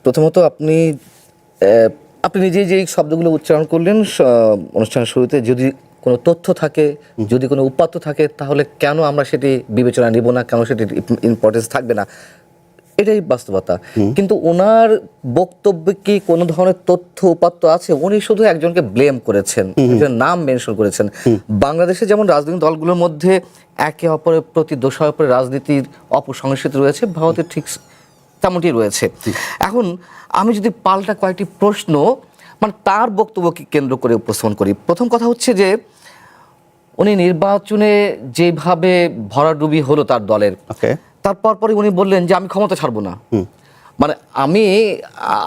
প্রথমত আপনি আপনি নিজেই যে শব্দগুলো উচ্চারণ করলেন অনুষ্ঠানের শুরুতে, যদি কোনো তথ্য থাকে, যদি কোনো উপাত্ত থাকে, তাহলে কেন আমরা সেটি বিবেচনা নিব না, কেন সেটি ইম্পর্টেন্স থাকবে না, এটাই বাস্তবতা। কিন্তু ওনার বক্তব্যে কি কোনো ধরনের তথ্য উপাত্ত আছে? উনি শুধু একজনকে ব্লেম করেছেন, একজনের নাম মেনশন করেছেন। বাংলাদেশে যেমন রাজনৈতিক দলগুলোর মধ্যে একে অপরের প্রতি দোষারোপের রাজনীতির অপসংস্কৃতি রয়েছে, ভারতের ঠিক তেমনটি রয়েছে। এখন আমি যদি পাল্টা কয়েকটি প্রশ্ন মানে তার বক্তব্যকে কেন্দ্র করে উপস্থাপন করি। প্রথম কথা হচ্ছে যে উনি নির্বাচনে যেভাবে ভরাডুবি হলো তার দলের, তারপর পরে উনি বললেন যে আমি ক্ষমতা ছাড়বো না। মানে আমি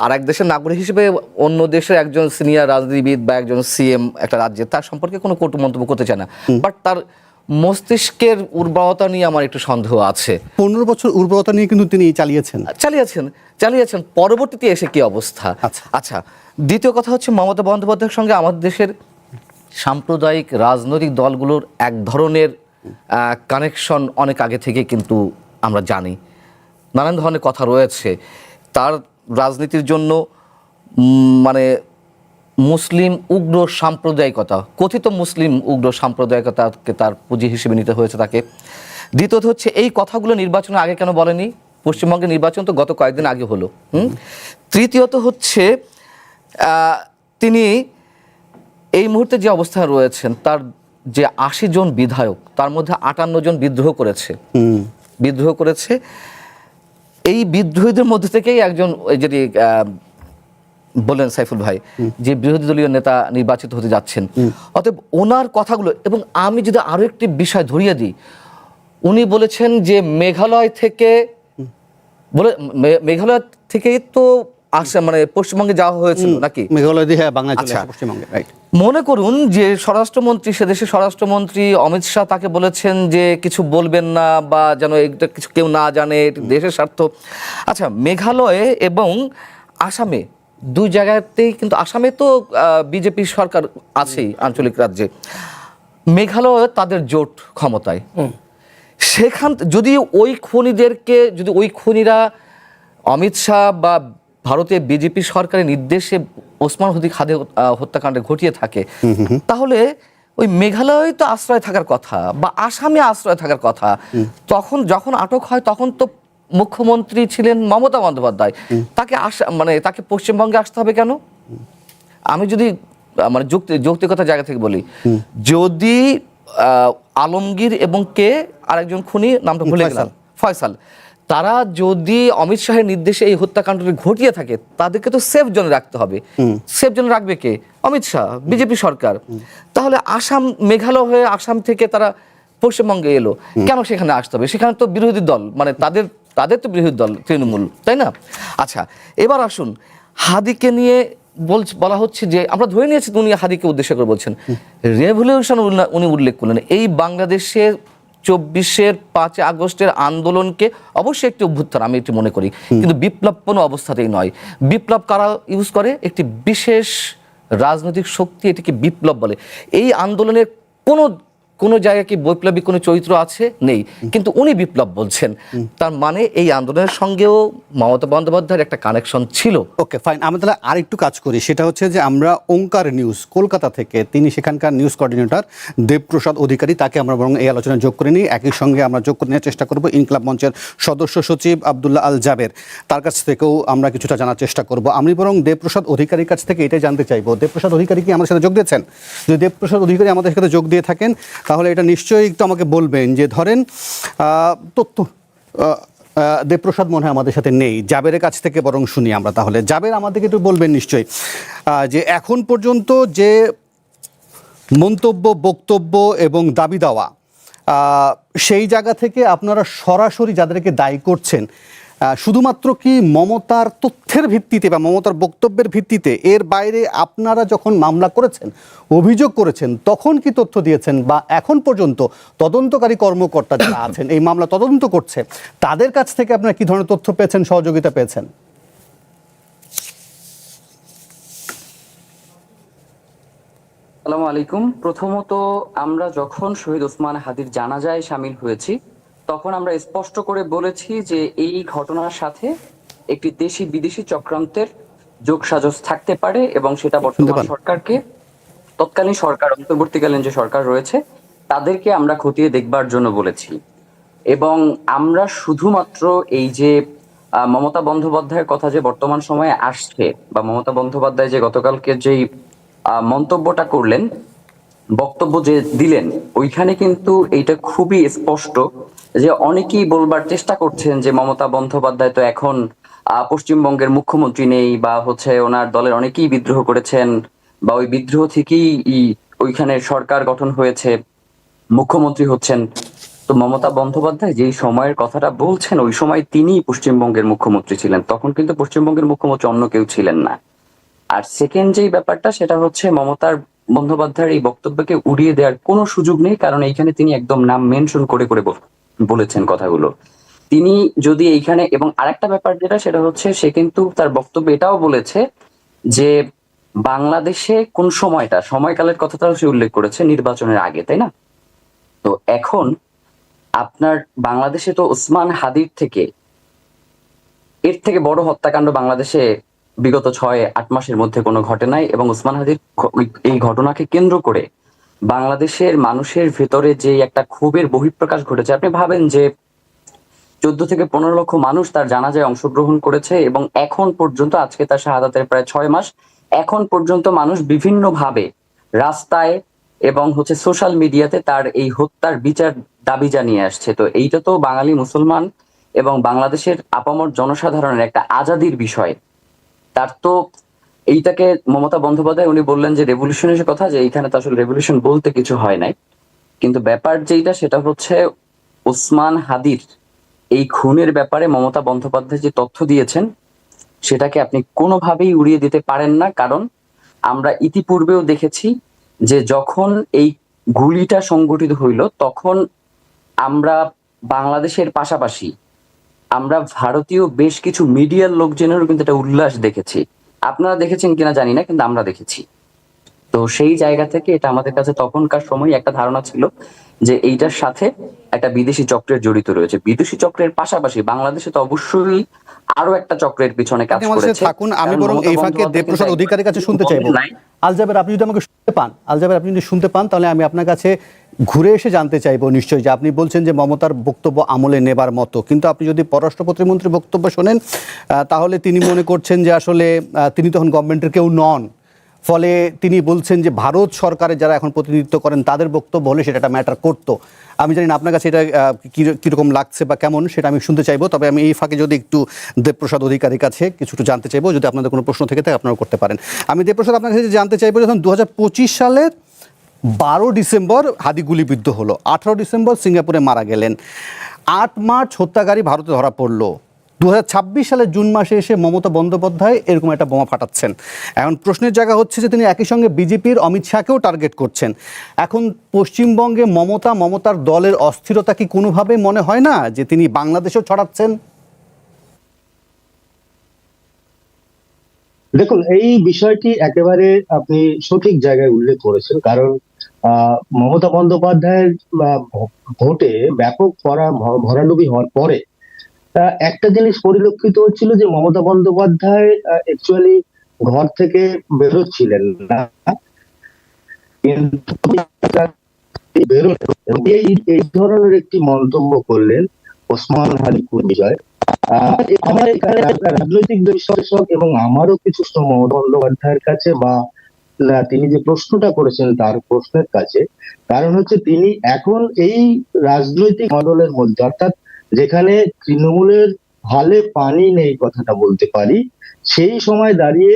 আর এক দেশের নাগরিক হিসেবে অন্য দেশের একজন সিনিয়র রাজনীতিবিদ বা একজন সিএম একটা রাজ্যে, তার সম্পর্কে কোনো কটু মন্তব্য করতে চায় না, বাট তার মস্তিষ্কের উর্বরতা নিয়ে আমার একটু সন্দেহ আছে। 15 বছর উর্বরতা নিয়ে কিন্তু তিনি চালিয়েছেন পরবর্তীতে এসে কি অবস্থা। আচ্ছা, দ্বিতীয় কথা হচ্ছে মমতা বন্দ্যোপাধ্যায়ের সঙ্গে আমাদের দেশের সাম্প্রদায়িক রাজনৈতিক দলগুলোর এক ধরনের কানেকশন অনেক আগে থেকে কিন্তু আমরা জানি, নানান ধরনের কথা রয়েছে। তার রাজনীতির জন্য মানে মুসলিম উগ্র সাম্প্রদায়িকতা, কথিত মুসলিম উগ্র সাম্প্রদায়িকতাকে তার পুঁজি হিসেবে নিতে হয়েছে তাকে। দ্বিতীয়ত হচ্ছে এই কথাগুলো নির্বাচনের আগে কেন বলেনি? পশ্চিমবঙ্গের নির্বাচন তো গত কয়েকদিন আগে হলো। তৃতীয়ত হচ্ছে তিনি এই মুহূর্তে যে অবস্থায় রয়েছেন, তার যে 80 জন বিধায়ক, তার মধ্যে 58 জন বিদ্রোহ করেছে। এই বিদ্রোহীদের মধ্যে থেকেই একজন, যেটি বললেন সাইফুল ভাই, যে বিরোধী দলীয় নেতা নির্বাচিত হতে যাচ্ছেন। অতএব ওনার কথাগুলো, এবং আমি যদি আরো একটি বিষয় ধরিয়ে দিই, উনি বলেছেন যে মেঘালয় থেকেই তো আসে, মানে পশ্চিমবঙ্গে যাওয়া হয়েছিল নাকি? মেঘালয় দিয়ে বাংলাদেশ পশ্চিমবঙ্গে, রাইট। মনে করুন যে সেদেশের স্বরাষ্ট্রমন্ত্রী অমিত শাহ তাকে বলেছেন যে কিছু বলবেন না, বা যেন এটা কিছু কেউ না জানে, দেশের স্বার্থ। আচ্ছা, মেঘালয়ে এবং আসামে দুই জায়গাতেই কিন্তু, আসামে তো বিজেপি সরকার আছেই আঞ্চলিক রাজ্যে, মেঘালয়ে তাদের জোট ক্ষমতায়। সেখান যদি ওই খনিরা অমিত শাহ বা ভারতের বিজেপি সরকারের নির্দেশে ওসমান হাদি হত্যাকাণ্ড ঘটিয়ে থাকে, তাহলে ওই মেঘালয়ে তো আশ্রয় থাকার কথা, বা আসামে আশ্রয় থাকার কথা। তখন যখন আটক হয়, তখন তো মুখ্যমন্ত্রী ছিলেন মমতা বন্দ্যোপাধ্যায়। তাকে পশ্চিমবঙ্গে আসতে হবে কেন? আমি যদি মানে যৌক্তিকতার জায়গা থেকে বলি, যদি আলমগীর এবং আরেকজন খুনি, নামটা ভুলে গেলাম, ফয়সাল, তারা যদি অমিত শাহের নির্দেশে এই হত্যাকাণ্ডটি ঘটিয়ে থাকে, তাদেরকে তো সেফ জোনে রাখতে হবে। সেফ জোনে রাখবে কে? অমিত শাহ, বিজেপি সরকার। তাহলে মেঘালয় হয়ে আসাম থেকে তারা পশ্চিমবঙ্গে এলো কেন? সেখানে আসতে হবে, সেখানে তো বিরোধী দল, মানে তাদের তো বিরোধী দল তৃণমূল, তাই না? আচ্ছা, এবার আসুন, হাদিকে নিয়ে বলা হচ্ছে যে, আমরা ধরে নিয়েছি উনি হাদিকে উদ্দেশ্য করে বলছেন। রেভলিউশন উনি উল্লেখ করলেন। এই বাংলাদেশের 24-এর 5 আগস্টের আন্দোলনকে অবশ্যই একটি অভ্যুত্থান আমি এটি মনে করি, কিন্তু বিপ্লব কোনো অবস্থাতেই নয়। বিপ্লব কারা ইউজ করে? একটি বিশেষ রাজনৈতিক শক্তি এটিকে বিপ্লব বলে। এই আন্দোলনের কোনো জায়গায় কি বৈপ্লবিক কোনো চরিত্র আছে? নেই, কিন্তু উনি বিপ্লব বলছেন। তার মানে এই আন্দোলনের সঙ্গেও মমতা বন্দ্যোপাধ্যায়ের একটা কানেকশন ছিল। ওকে, ফাইন। আমরা তাহলে আরেকটু কাজ করি, সেটা হচ্ছে যে আমরা ওঙ্কার নিউজ কলকাতা থেকে, তিনি সেখানকার নিউজ কোঅর্ডিনেটর দেবপ্রসাদ অধিকারী, তাকে আমরা বরং এই আলোচনায় যোগ করে নিই। একই সঙ্গে আমরা যোগ করে নেওয়ার চেষ্টা করব ইনকলাব মঞ্চের সদস্য সচিব আব্দুল্লাহ আল জাবের, তার কাছ থেকেও আমরা কিছুটা জানার চেষ্টা করব। আমি বরং দেবপ্রসাদ অধিকারীর কাছ থেকে এটাই জানতে চাইবো, দেবপ্রসাদ অধিকারী কি আমাদের সাথে যোগ দিয়েছেন? যদি দেবপ্রসাদ অধিকারী আমাদের সাথে যোগ দিয়ে থাকেন, তাহলে এটা নিশ্চয়ই একটু আমাকে বলবেন যে, ধরেন তথ্য দেবপ্রসাদ মনে হয় আমাদের সাথে নেই, জাবেরের কাছ থেকে বরং শুনি আমরা। তাহলে জাবের আমাদেরকে একটু বলবেন নিশ্চয়ই যে এখন পর্যন্ত যে মন্তব্য, বক্তব্য এবং দাবি দেওয়া, সেই জায়গা থেকে আপনারা সরাসরি যাদেরকে দায়ী করছেন, শুধুমাত্র কি মমতার তথ্যের ভিত্তিতে বা মমতার বক্তব্যের ভিত্তিতে? এর বাইরে আপনারা যখন মামলা করেছেন, অভিযোগ করেছেন, তখন কি তথ্য দিয়েছেন? বা এখন পর্যন্ত তদন্তকারী কর্মকর্তা যারা আছেন, এই মামলা তদন্ত করছে, তাদের কাছ থেকে আপনারা কি ধরনের তথ্য পেয়েছেন, সহযোগিতা পেয়েছেন? আসসালামু আলাইকুম। প্রথমত, আমরা যখন শহীদ ওসমান হাদির জানাজায় সামিল হয়েছি, তখন আমরা স্পষ্ট করে বলেছি যে এই ঘটনার সাথে একটি দেশি বিদেশি চক্রান্তের যোগসাজশ থাকতে পারে, এবং সেটা শুনতে বর্তমান পান? সরকারকে, তৎকালীন সরকার, অন্তর্বর্তীকালীন যে সরকার রয়েছে তাদেরকে আমরা খতিয়ে দেখবার জন্য বলেছি। এবং আমরা শুধুমাত্র এই যে মমতা বন্দ্যোপাধ্যায়ের কথা যে বর্তমান সময়ে আসছে, বা মমতা বন্দ্যোপাধ্যায় যে গতকালকে যেই মন্তব্যটা করলেন, বক্তব্য যে দিলেন, ওইখানে কিন্তু এইটা খুবই স্পষ্ট যে অনেকেই বলবার চেষ্টা করছেন যে মমতা বন্দ্যোপাধ্যায় তো এখন পশ্চিমবঙ্গের মুখ্যমন্ত্রী নেই, বা হচ্ছে ওনার দলের অনেকেই বিদ্রোহ করেছেন, বা ওই বিদ্রোহ থেকেই ওইখানে সরকার গঠন হয়েছে, মুখ্যমন্ত্রী হচ্ছেন। তো মমতা বন্দ্যোপাধ্যায় যেই সময়ের কথাটা বলছেন, ওই সময় তিনিই পশ্চিমবঙ্গের মুখ্যমন্ত্রী ছিলেন, তখন কিন্তু পশ্চিমবঙ্গের মুখ্যমন্ত্রী অন্য কেউ ছিলেন না। আর সেকেন্ড যেই ব্যাপারটা, সেটা হচ্ছে মমতার বন্দ্যোপাধ্যায়ের এই বক্তব্যকে উড়িয়ে দেওয়ার কোনো সুযোগ নেই, কারণ এইখানে তিনি একদম নাম মেনশন করে করে বলেছেন কথাগুলো। তিনি যদি এইখানে, এবং আরেকটা ব্যাপার যেটা, সেটা হচ্ছে সে কিন্তু তার বক্তব্যে এটাও বলেছে যে বাংলাদেশে কোন সময়টা, সময়কালের কথাটাও সে উল্লেখ করেছে নির্বাচনের আগে, তাই না? তো এখন আপনার বাংলাদেশে তো ওসমান হাদির থেকে, এর থেকে বড় হত্যাকাণ্ড বাংলাদেশে বিগত 6-8 মাসের মধ্যে কোনো ঘটে নাই, এবং ওসমান হাদির এই ঘটনাকে কেন্দ্র করে বাংলাদেশের মানুষের ভেতরে যে একটা ক্ষোভের বহিঃপ্রকাশ ঘটেছে। আপনি ভাবেন যে 14 থেকে 15 লক্ষ মানুষ তার জানাজায় অংশগ্রহণ করেছে, এবং এখন পর্যন্ত, আজকে তার শাহাদাতের প্রায় 6 মাস, এখন পর্যন্ত মানুষ বিভিন্ন ভাবে রাস্তায় এবং হচ্ছে সোশ্যাল মিডিয়াতে তার এই হত্যার বিচার দাবি জানিয়ে আসছে। তো এইটা তো বাঙালি মুসলমান এবং বাংলাদেশের আপামর জনসাধারণের একটা আজাদির বিষয়। তার তো এইটাকে মমতা বন্দ্যোপাধ্যায় উনি বললেন যে রেভলিউশনের কথা, যে এইখানে তো আসলে রেভলিউশন বলতে কিছু হয় নাই, কিন্তু ব্যাপার যেটা সেটা হচ্ছে ওসমান হাদির এই খুনের ব্যাপারে মমতা বন্দ্যোপাধ্যায় যে তথ্য দিয়েছেন, সেটাকে আপনি কোনোভাবেই উড়িয়ে দিতে পারেন না। কারণ আমরা ইতিপূর্বেও দেখেছি যে যখন এই গুলিটা সংঘটিত হইল, তখন আমরা বাংলাদেশের পাশাপাশি আমরা ভারতীয় বেশ কিছু মিডিয়ার লোকজনেরও কিন্তু একটা উল্লাস দেখেছি। আপনারা দেখেছেন কিনা জানি না, কিন্তু আমরা দেখেছি। তো সেই জায়গা থেকে এটা আমাদের কাছে তখনকার সময় একটা ধারণা ছিল যে এইটার সাথে একটা বিদেশি চক্রের জড়িত রয়েছে। বিদেশি চক্রের পাশাপাশি বাংলাদেশে তো অবশ্যই আরো একটা চক্রের পিছনে কাজ আপনি আমাদের সাথে করেছে। থাকুন, আমি কারণ বরং মমতা এই ফাঁকে বন্দ্যোপাধ্যায় দেবপ্রসাদ কিন্তু অধিকারীর কাছে শুনতে বলেন চাইবো। নাই। আলজাবের, আপনি যদি আমাকে শুনতে পান, আলজাবের আপনি যদি শুনতে পান, তাহলে আমি আপনার কাছে ঘুরে এসে জানতে চাইবো নিশ্চয়ই, যে আপনি বলছেন যে মমতার বক্তব্য আমলে নেবার মতো, কিন্তু আপনি যদি পররাষ্ট্র প্রতিমন্ত্রীর বক্তব্য শোনেন, তাহলে তিনি মনে করছেন যে আসলে তিনি তখন গভর্নমেন্টের কেউ নন, ফলে তিনি বলছেন যে ভারত সরকারের যারা এখন প্রতিনিধিত্ব করেন তাদের বক্তব্য হলে সেটা একটা ম্যাটার করতো। আমি জানি না আপনার কাছে এটা কীরকম লাগছে বা কেমন, সেটা আমি শুনতে চাইবো। তবে আমি এই ফাঁকে যদি একটু দেবপ্রসাদ অধিকারীর কাছে কিছু জানতে চাইবো, যদি আপনাদের কোনো প্রশ্ন থেকে থাকে আপনারা করতে পারেন। আমি দেবপ্রসাদ আপনার কাছে জানতে চাইবো, যখন 2025 সালের 12 ডিসেম্বর হাদি গুলিবিদ্ধ হলো, 18 ডিসেম্বর সিঙ্গাপুরে মারা গেলেন, 8 মার্চ হত্যাকারী ভারতে ধরা পড়লো, 2026 সালের জুন মাসে এসে মমতা বন্দ্যোপাধ্যায় এরকম একটা বোমা ফাটাচ্ছেন। এখন প্রশ্নের জায়গা হচ্ছে যে তিনি একই সঙ্গে বিজেপির অমিত শাহকেও টার্গেট করছেন। এখন পশ্চিমবঙ্গে মমতার দলের অস্থিরতা কি কোনোভাবে মনে হয় না যে তিনি বাংলাদেশেও ছড়াচ্ছেন? দেখুন, এই বিষয়টি একেবারে আপনি সঠিক জায়গায় উল্লেখ করেছেন। কারণ মমতা বন্দ্যোপাধ্যায়ের ভোটে ব্যাপক ভরাডুবি হওয়ার পরে একটা জিনিস পরিলক্ষিত হচ্ছিল, যে মমতা বন্দ্যোপাধ্যায় অ্যাকচুয়ালি ঘর থেকে বেরোচ্ছিলেন না, কিন্তু এই ধরনের একটি মন্তব্য করলেন ওসমান হাদির বিষয়। আমার এখানে রাজনৈতিক বিশ্লেষক এবং আমারও কিছু মমতা বন্দ্যোপাধ্যায়ের কাছে, বা তিনি যে প্রশ্নটা করেছেন তার প্রশ্নের কাছে, কারণ হচ্ছে তিনি এখন এই রাজনৈতিক মডেলের মধ্যে, অর্থাৎ যেখানে তৃণমূলের হালে পানি নেই কথাটা বলতে পারি, সেই সময় দাঁড়িয়ে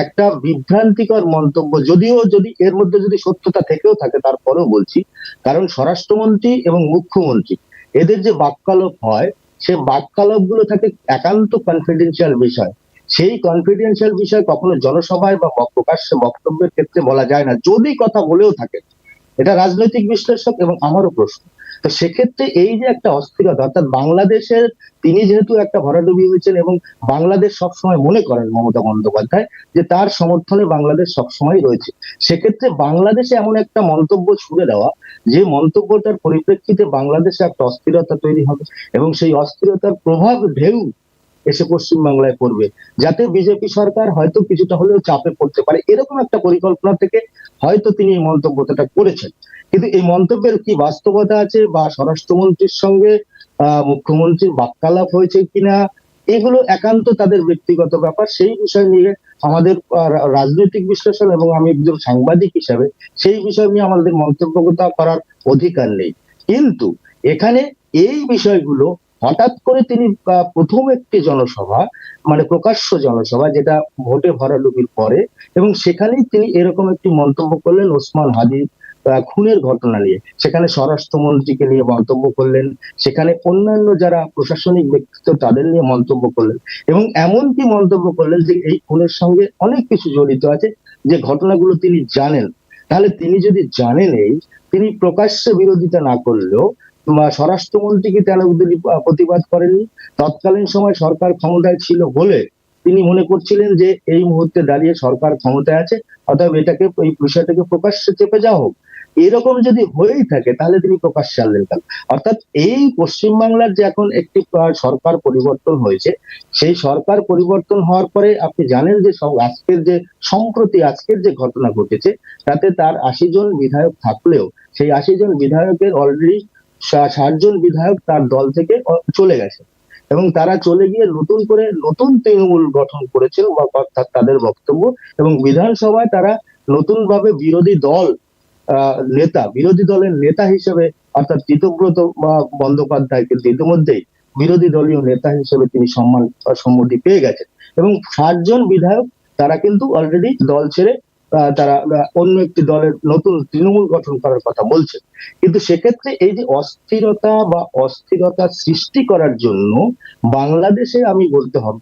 একটা বিভ্রান্তিকর মন্তব্য, যদিও যদি এর মধ্যে যদি সত্যতা থেকেও থাকে তারপরেও বলছি, কারণ স্বরাষ্ট্রমন্ত্রী এবং মুখ্যমন্ত্রী এদের যে বাক্যালাপ হয়, সে বাক্যালাপ গুলো থাকে একান্ত কনফিডেন্সিয়াল বিষয়। সেই কনফিডেন্সিয়াল বিষয় কখনো জনসভায় বা প্রকাশ্যে বক্তব্যের ক্ষেত্রে বলা যায় না, যদি কথা বলেও থাকে। এটা রাজনৈতিক বিশ্লেষক এবং আমারও প্রশ্ন। তো সেক্ষেত্রে এই যে একটা অস্থিরতা, অর্থাৎ বাংলাদেশের, তিনি যেহেতু একটা ভরাডুবি হয়েছেন এবং বাংলাদেশ সবসময় মনে করেন মমতা বন্দ্যোপাধ্যায় যে তার সমর্থনে বাংলাদেশ সবসময় রয়েছে, সেক্ষেত্রে বাংলাদেশে এমন একটা মন্তব্য ছুড়ে দেওয়া, যে মন্তব্যটার পরিপ্রেক্ষিতে বাংলাদেশে একটা অস্থিরতা তৈরি হবে এবং সেই অস্থিরতার প্রভাব ঢেউ এসে পশ্চিমবাংলায় করবে, যাতে বিজেপি সরকার হয়তো কিছুটা হলেও চাপে পড়তে পারে, এরকম একটা পরিকল্পনা থেকে হয়তো তিনি এই মন্তব্যটা করেছেন। কিন্তু এই মন্তব্যের কি বাস্তবতা আছে, বা স্বরাষ্ট্রমন্ত্রীর সঙ্গে মুখ্যমন্ত্রীর বাক্যালাপ হয়েছে কিনা, এগুলো একান্ত তাদের ব্যক্তিগত ব্যাপার। সেই বিষয় নিয়ে আমাদের রাজনৈতিক বিশ্লেষণ এবং আমি একজন সাংবাদিক হিসাবে সেই বিষয় নিয়ে আমাদের মন্তব্য করার অধিকার নেই। কিন্তু এখানে এই বিষয়গুলো হঠাৎ করে তিনি প্রথম একটি জনসভা, মানে প্রকাশ্য জনসভা, যেটা ভোটে ভরাডুবির পরে, এবং সেখানেই তিনি এরকম একটি মন্তব্য করলেন ওসমান হাদির খুনের ঘটনা নিয়ে। সেখানে স্বরাষ্ট্রমন্ত্রীকে নিয়ে মন্তব্য করলেন, সেখানে অন্যান্য যারা প্রশাসনিক ব্যক্তিত্ব তাদের নিয়ে মন্তব্য করলেন, এবং এমনকি মন্তব্য করলেন যে এই খুনের সঙ্গে অনেক কিছু জড়িত আছে, যে ঘটনাগুলো তিনি জানেন। তাহলে তিনি যদি জানেনই, তিনি প্রকাশ্যে বিরোধিতা না করলেও স্বরাষ্ট্রমন্ত্রীকে কেন তিনি প্রতিবাদ করেননি? তৎকালীন সময় সরকার ক্ষমতায় ছিল বলে তিনি মনে করছিলেন যে এই মুহূর্তে দাঁড়িয়ে সরকার ক্ষমতায় আছে, অতএব এটাকে, এই বিষয়টাকে প্রকাশ্যে চেপে যাওয়া হোক। এরকম যদি হয়েই থাকে তাহলে তিনি প্রকাশ্যে আনলেন কেন? অর্থাৎ এই পশ্চিমবাংলার যে এখন একটি সরকার পরিবর্তন হয়েছে, সেই সরকার পরিবর্তন হওয়ার পরে আপনি জানেন যে সম্প্রতি আজকের যে ঘটনা ঘটেছে, তাতে তার 80 জন বিধায়ক থাকলেও সেই 80 জন বিধায়কের অলরেডি 60 জন বিধায়ক তার দল থেকে চলে গেছে, এবং তারা চলে গিয়ে নতুন তৃণমূল গঠন করেছেন, অর্থাৎ তাদের বক্তব্য। এবং বিধানসভায় তারা নতুন ভাবে বিরোধী দলের নেতা হিসেবে, অর্থাৎ তীতব্রত বন্দ্যোপাধ্যায় কিন্তু ইতিমধ্যেই বিরোধী দলীয় নেতা হিসেবে তিনি সম্মতি পেয়ে গেছেন, এবং 60 জন বিধায়ক তারা কিন্তু অলরেডি দল ছেড়ে তারা অন্য একটি দলের নতুন তৃণমূল গঠন করার কথা বলছে। কিন্তু সেক্ষেত্রে এই যে অস্থিরতা সৃষ্টি করার জন্য বাংলাদেশে আমি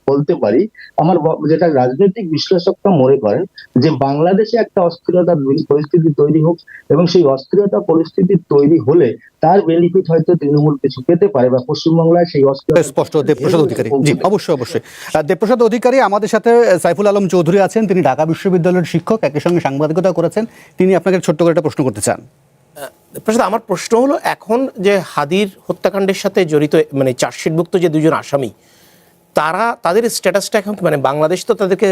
বলতে পারি, আমার যেটা রাজনৈতিক বিশ্লেষকরা মনে করেন, যে বাংলাদেশে একটা অস্থিরতার পরিস্থিতি তৈরি হোক, এবং সেই অস্থিরতা পরিস্থিতি তৈরি হলে তার বেনিফিট হয়তো তৃণমূল কিছু পেতে পারে, বা পশ্চিমবাংলায় সেই অস্থিরতা স্পষ্ট। দেবপ্রসাদ অধিকারী, জি অবশ্যই। দেবপ্রসাদ অধিকারী আমাদের সাথে সাইফুল আলম চৌধুরী আছেন, তিনি ঢাকা বিশ্ববিদ্যালয়ের শিক্ষক, একই সঙ্গে সাংবাদিকতা করেছেন। তিনি আপনাকে ছোট্ট করে একটা প্রশ্ন করতে চান। প্রশ্ন, আমার প্রশ্ন হলো, এখন যে হাদির হত্যাকাণ্ডের সাথে জড়িত, মানে চার্জশিটভুক্ত যে দুজন আসামি, তাদের স্ট্যাটাসটা এখন, মানে বাংলাদেশ তো তাদেরকে